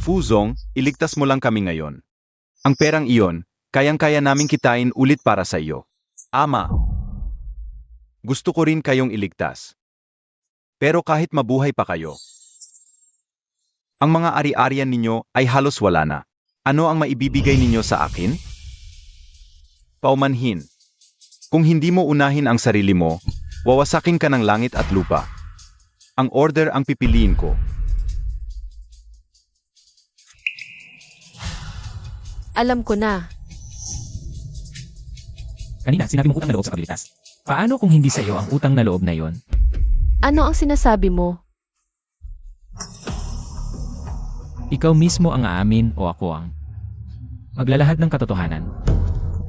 Fuzong, iligtas mo lang kami ngayon. Ang perang iyon, Kayang-kaya naming kitain ulit para sa iyo. Ama, gusto ko rin kayong iligtas. Pero kahit mabuhay pa kayo, ang mga ari-arian ninyo ay halos wala na. Ano ang maibibigay ninyo sa akin? Paumanhin. Kung hindi mo unahin ang sarili mo, wawasakin ka ng langit at lupa. Ang order ang pipiliin ko. Alam ko na. Kanina, sinabi mong utang na loob sa kabilitas. Paano kung hindi sa iyo ang utang na loob na yon? Ano ang sinasabi mo? Ikaw mismo ang aamin o ako ang maglalahad ng katotohanan.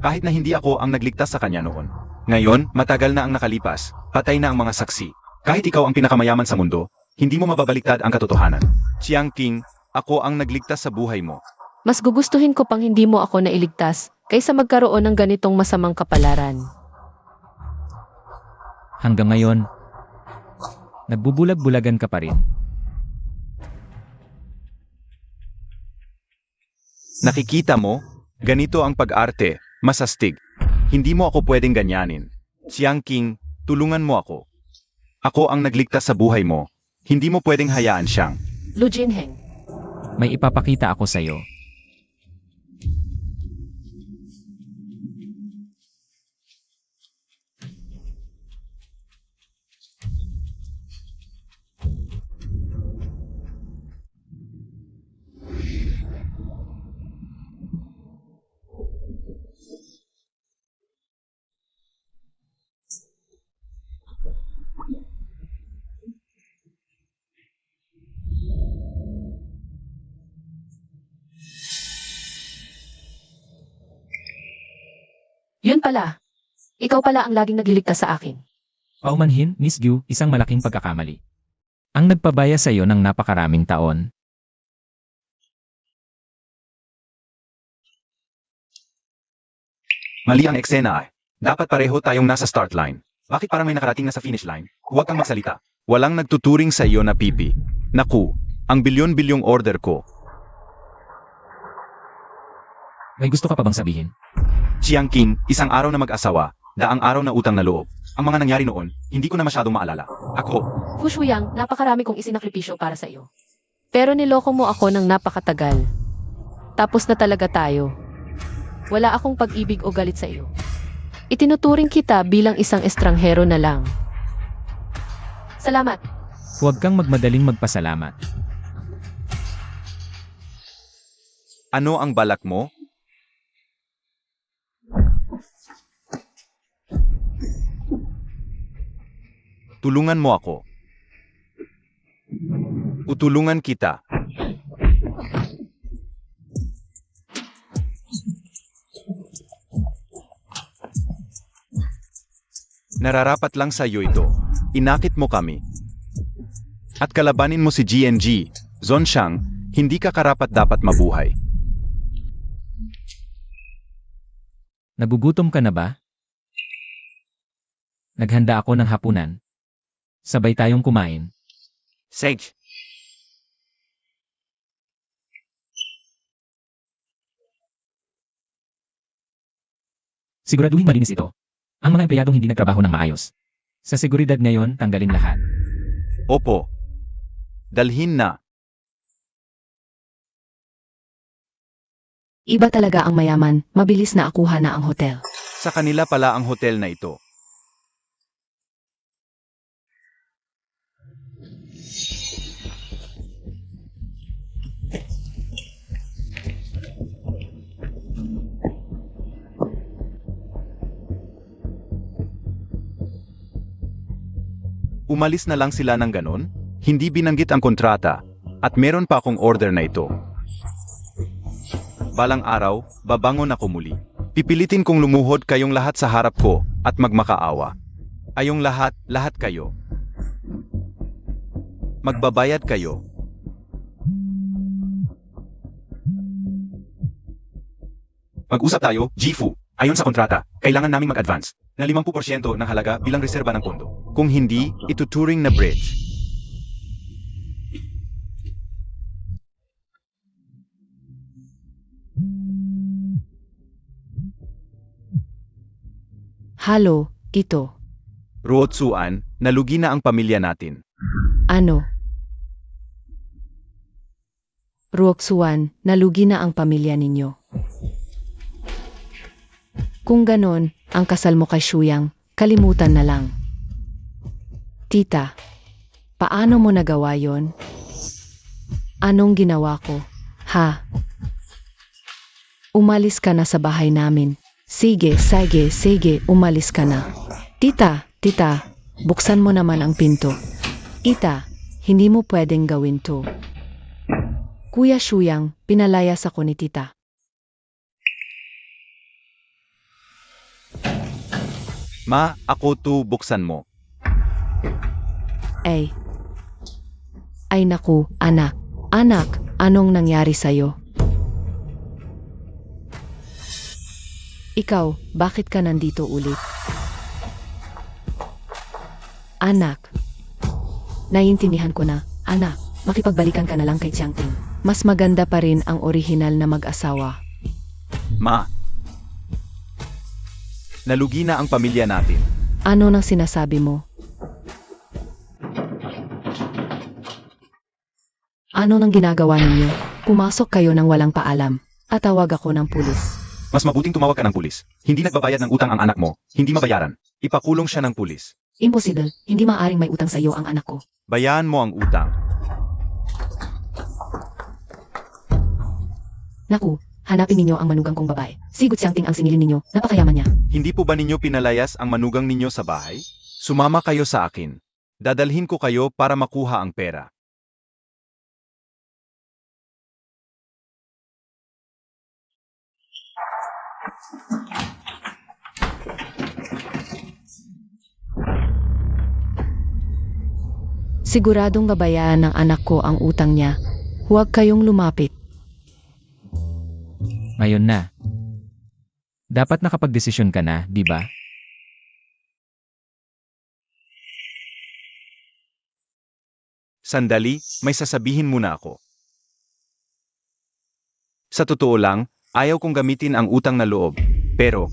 Kahit na hindi ako ang nagligtas sa kanya noon. Ngayon, matagal na ang nakalipas, patay na ang mga saksi. Kahit ikaw ang pinakamayaman sa mundo, hindi mo mababaliktad ang katotohanan. Chiang King, ako ang nagligtas sa buhay mo. Mas gugustuhin ko pang hindi mo ako nailigtas kaysa magkaroon ng ganitong masamang kapalaran. Hanggang ngayon, nagbubulag-bulagan ka pa rin. Nakikita mo? Ganito ang pag-arte, masastig. Hindi mo ako pwedeng ganyanin. Chiang King, tulungan mo ako. Ako ang nagligtas sa buhay mo. Hindi mo pwedeng hayaan siyang. Lu Jinheng, May ipapakita ako sa iyo. yun pala. Ikaw pala ang laging nagliligtas sa akin. Paumanhin, Miss Gyu, isang malaking pagkakamali. Ang nagpabaya sa iyo ng napakaraming taon. Mali ang eksena ay. Dapat pareho tayong nasa start line. Bakit parang may nakarating na sa finish line? Huwag kang magsalita. Walang nagtuturing sa iyo na pipi. Naku, ang bilyon-bilyong order ko. May gusto ka pa bang sabihin? Chiang King, isang araw na mag-asawa, daang araw na utang na loob. Ang mga nangyari noon, hindi ko na masyadong maalala. Ako, Fu Shuyang, napakarami kong isinakripisyo para sa iyo. Pero niloko mo ako ng napakatagal. Tapos na talaga tayo. Wala akong pag-ibig o galit sa iyo. Itinuturing kita bilang isang estranghero na lang. Salamat. Huwag kang magmadaling magpasalamat. ano ang balak mo? Tulungan mo ako. Utulungan kita. Nararapat lang sa iyo ito. Inakit mo kami. At kalabanin mo si GNG, Zhonxiang, hindi ka karapat-dapat mabuhay. Nagugutom ka na ba? Naghanda ako ng hapunan. Sabay tayong kumain. Sage. Siguraduhin malinis ito. Ang mga empleyadong hindi nagtrabaho ng maayos. Sa seguridad ngayon, tanggalin lahat. Opo. Dalhin na. Iba talaga ang mayaman, mabilis na akuha na ang hotel. Sa kanila pala ang hotel na ito. Umalis na lang sila ng ganon? Hindi binanggit ang kontrata, at meron pa akong order na ito. Balang araw, babangon ako muli. Pipilitin kong lumuhod kayong lahat sa harap ko at magmakaawa. Ayong lahat, lahat kayo. Magbabayad kayo. Mag-usap tayo, Jifu. Ayon sa kontrata, kailangan naming mag-advance na 50% ng halaga bilang reserba ng pondo. Kung hindi, ituturing na bridge. Halo, ito. Ruotsuan, nalugi na ang pamilya natin. Ano? Ruoksuan, nalugi na ang pamilya ninyo. Kung ganon, ang kasal mo kay Shuyang, kalimutan na lang. Tita, paano mo nagawa yon? Anong ginawa ko? Ha? Umalis ka na sa bahay namin. Sige, umalis ka na. Tita, buksan mo naman ang pinto. Tita, hindi mo pwedeng gawin to. Kuya Shuyang, pinalayas ako ni tita. Ma, ako to, buksan mo. Ay naku, anak. Anak, anong nangyari sa'yo? Ikaw, bakit ka nandito ulit? Anak, naiintindihan ko na. Anak, makipagbalikan ka na lang kay Jiangting. Mas maganda pa rin ang orihinal na mag-asawa. Ma, nalugi na ang pamilya natin. Ano nang sinasabi mo? Ano nang ginagawa ninyo? Pumasok kayo ng walang paalam. Tatawag ako ng pulis. Mas mabuting tumawag ka ng pulis. Hindi nagbabayad ng utang ang anak mo, hindi mabayaran. Ipakulong siya ng pulis. Imposible. Hindi maaring may utang sa iyo ang anak ko. Bayaan mo ang utang. Naku, hanapin ninyo ang manugang kong babae. Si Jiangting ang singilin ninyo. Napakayaman niya. Hindi po ba ninyo pinalayas ang manugang ninyo sa bahay? Sumama kayo sa akin. Dadalhin ko kayo para makuha ang pera. Siguradong babayaran ng anak ko ang utang niya. Huwag kayong lumapit. Ngayon na. Dapat nakapagdesisyon ka na, di ba? Sandali, may sasabihin muna ako. Sa totoo lang, ayaw kong gamitin ang utang na loob. Pero,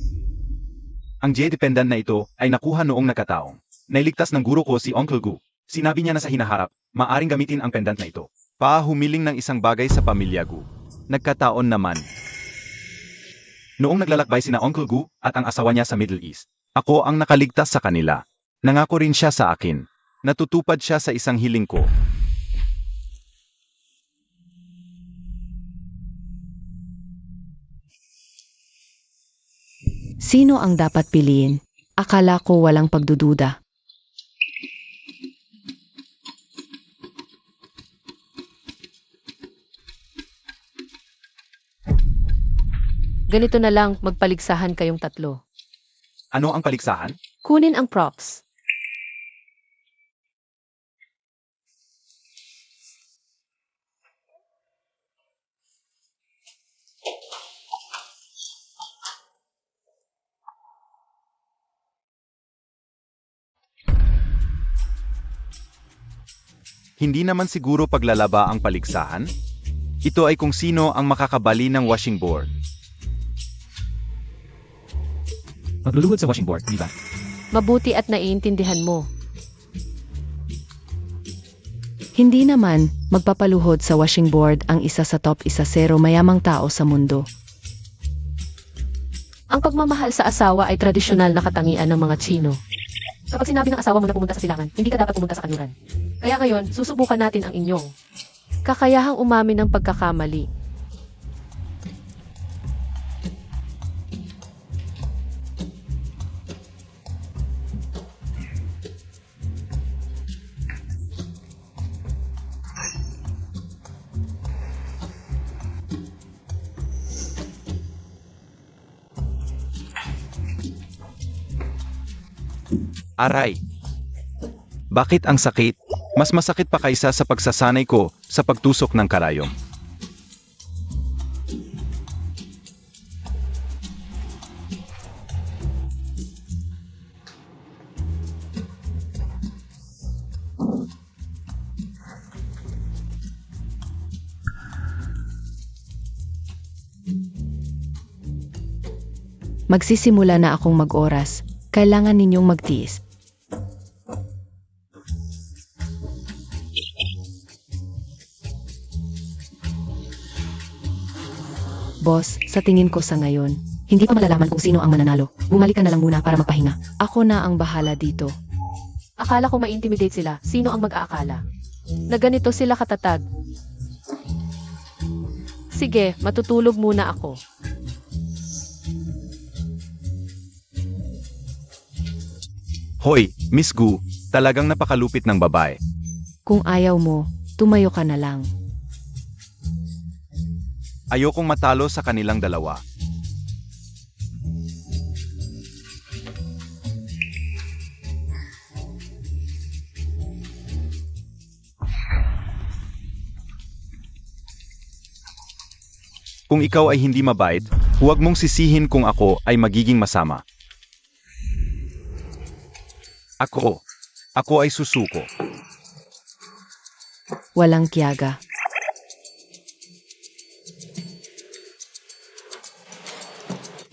ang J-dependent na ito ay nakuha noong nakataong. Nailigtas ng guro ko si Uncle Gu. Sinabi niya na sa hinaharap, maaring gamitin ang pendant na ito. Humiling ng isang bagay sa pamilya Gu. Nagkataon naman. Noong naglalakbay sina Uncle Gu at ang asawa niya sa Middle East, ako ang nakaligtas sa kanila. Nangako rin siya sa akin. Natutupad siya sa isang hiling ko. Sino ang dapat piliin? Akala ko walang pagdududa. Ganito na lang, magpaligsahan kayong tatlo. Ano ang paligsahan? Kunin ang props. Hindi naman siguro paglalaba ang paligsahan? Ito ay kung sino ang makakabali ng washing board. Maglulugod sa washing board, di ba? Mabuti at naiintindihan mo. Hindi naman, magpapaluhod sa washing board ang isa sa top 1-0 mayamang tao sa mundo. Ang pagmamahal sa asawa ay tradisyonal na katangian ng mga Tsino. Kapag sinabi ng asawa mo na pumunta sa silangan, hindi ka dapat pumunta sa kanluran. Kaya ngayon, susubukan natin ang inyong kakayahang umamin ng pagkakamali. Aray! Bakit ang sakit? Mas masakit pa kaysa sa pagsasanay ko sa pagtusok ng karayom. Magsisimula na akong mag-oras, Kailangan ninyong magtiis. Boss, sa tingin ko sa ngayon, hindi pa malalaman kung sino ang mananalo. Bumalik ka na lang muna para magpahinga. Ako na ang bahala dito. Akala ko ma-intimidate sila. Sino ang mag-aakala? Na ganito sila katatag. Sige, matutulog muna ako. Hoy, Miss Gu, talagang napakalupit ng babae. Kung ayaw mo, tumayo ka na lang. Ayokong matalo sa kanilang dalawa. Kung ikaw ay hindi mabait, huwag mong sisihin kung ako ay magiging masama. Ako ay susuko. Walang kiyaga.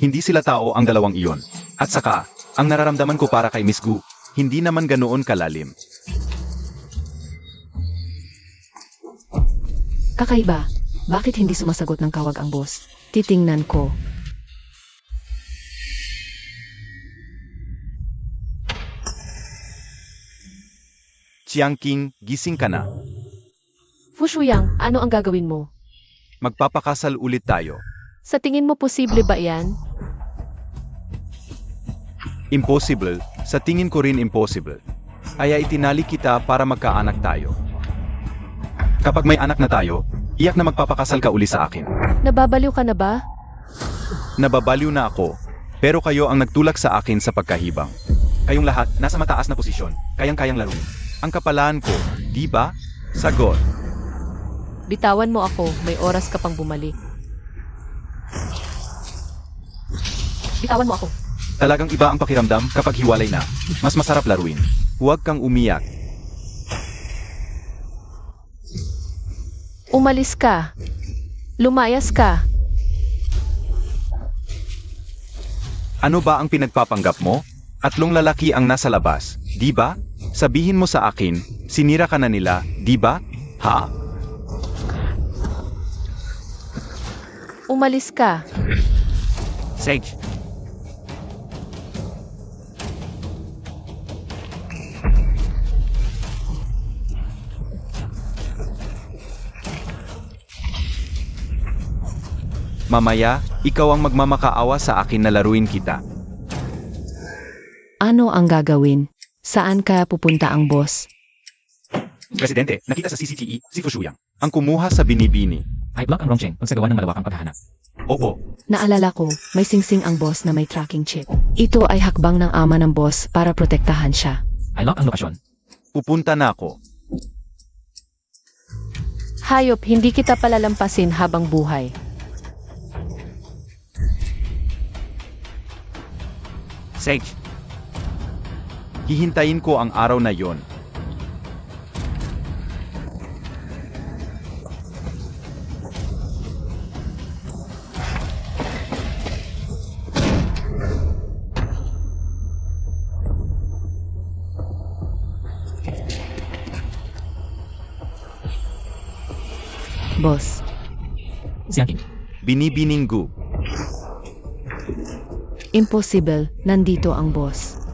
Hindi sila tao ang dalawang iyon. At saka, ang nararamdaman ko para kay Miss Gu, hindi naman ganoon kalalim. Kakaiba. Bakit hindi sumasagot ng kawag ang boss? Titingnan ko. Chiang King, gising ka na. Fu Shuyang, ano ang gagawin mo? Magpapakasal ulit tayo. Sa tingin mo posible ba yan? Impossible, sa tingin ko rin impossible. Kaya itinali kita para magkaanak tayo. Kapag may anak na tayo, iyak na magpapakasal ka uli sa akin. Nababaliw ka na ba? Nababaliw na ako, pero kayo ang nagtulak sa akin sa pagkahibang. Kayong lahat nasa mataas na posisyon, kayang-kayang laruin. Ang kapalaan ko, di ba? Sagot. Bitawan mo ako, may oras ka pang bumalik. Bitawan mo ako. Talagang iba ang pakiramdam kapag hiwalay na. Mas masarap laruin. Huwag kang umiyak. Umalis ka. Lumayas ka. Ano ba ang pinagpapanggap mo? Tatlong lalaki ang nasa labas, di ba? Sabihin mo sa akin, sinira ka na nila, di ba? Ha? Umalis ka. Sage, Mamaya, ikaw ang magmamakaawa sa akin na laruin kita. Ano ang gagawin? Saan kaya pupunta ang boss? Presidente, nakita sa CCTV si Fu Shuyang. Ang kumuha sa binibini. ay block ang Rongcheng pagsagawa ng malawakang paghahanap. Opo, Naalala ko, may singsing ang boss na may tracking chip. Ito ay hakbang ng ama ng boss para protektahan siya. I lock ang lokasyon. pupunta na ako. Hayop, hindi kita palalampasin habang buhay. Sage, Hihintayin ko ang araw na yon. Boss, Xiangqing. Binibining Gu. impossible, nandito ang boss.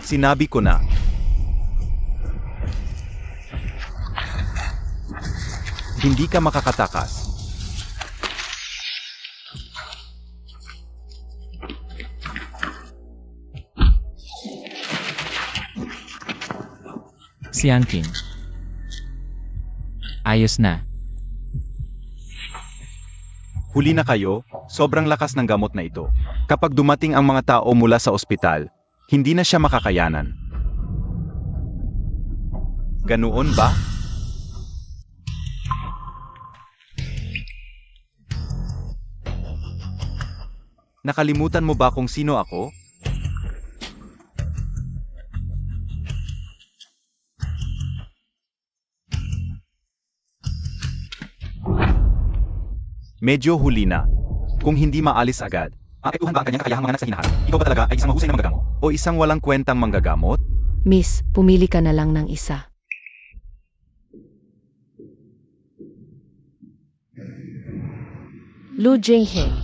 Sinabi ko na. Hindi ka makakatakas. Xiangqing. Ayos na. Huli na kayo, sobrang lakas ng gamot na ito. Kapag dumating ang mga tao mula sa ospital, hindi na siya makakayanan. Ganoon ba? Nakalimutan mo ba kung sino ako? Medyo huli na. Kung hindi maalis agad, aapektuhan ba ang kanyang kakayahang manganak sa hinaharap? Ikaw ba talaga ay isang mahusay na manggagamot? O isang walang kwentang manggagamot? Miss, pumili ka na lang ng isa. Lu Jingheng.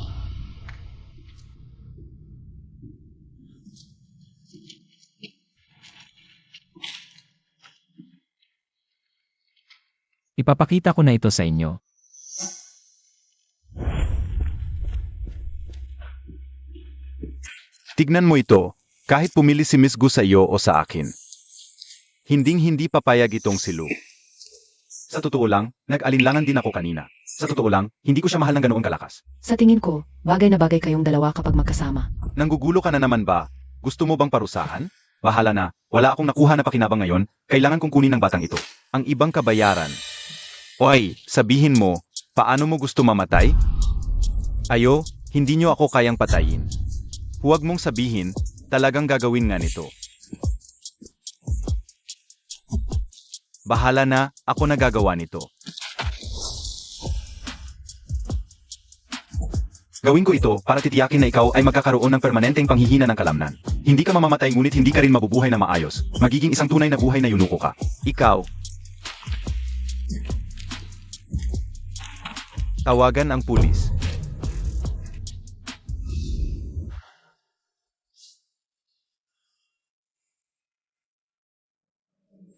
Ipapakita ko na ito sa inyo. Tignan mo ito, kahit pumili si Miss Gu sa iyo o sa akin. Hinding-hindi papayag itong si Lu. Sa totoo lang, nag-alinlangan din ako kanina. Sa totoo lang, hindi ko siya mahal ng ganoon kalakas. Sa tingin ko, bagay na bagay kayong dalawa kapag magkasama. Nanggugulo ka na naman ba? Gusto mo bang parusahan? Bahala na, wala akong nakuha na pakinabang ngayon, kailangan kong kunin ng batang ito. Ang ibang kabayaran. Oy, sabihin mo, paano mo gusto mamatay? Ayo, hindi nyo ako kayang patayin. Huwag mong sabihin, talagang gagawin nga nito. Bahala na, ako na gagawa nito. Gawin ko ito para titiyakin na ikaw ay magkakaroon ng permanenteng panghihina ng kalamnan. Hindi ka mamamatay ngunit hindi ka rin mabubuhay na maayos. Magiging isang tunay na buhay na yunuko ka. Ikaw. Tawagan ang pulis.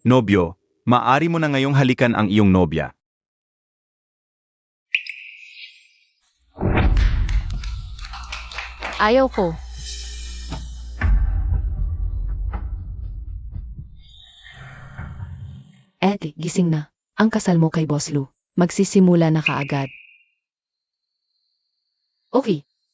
Nobyo, maari mo na ngayong halikan ang iyong nobya. Ayaw ko. Ete, gising na. Ang kasal mo kay Boss Lu. Magsisimula na kaagad. Okay,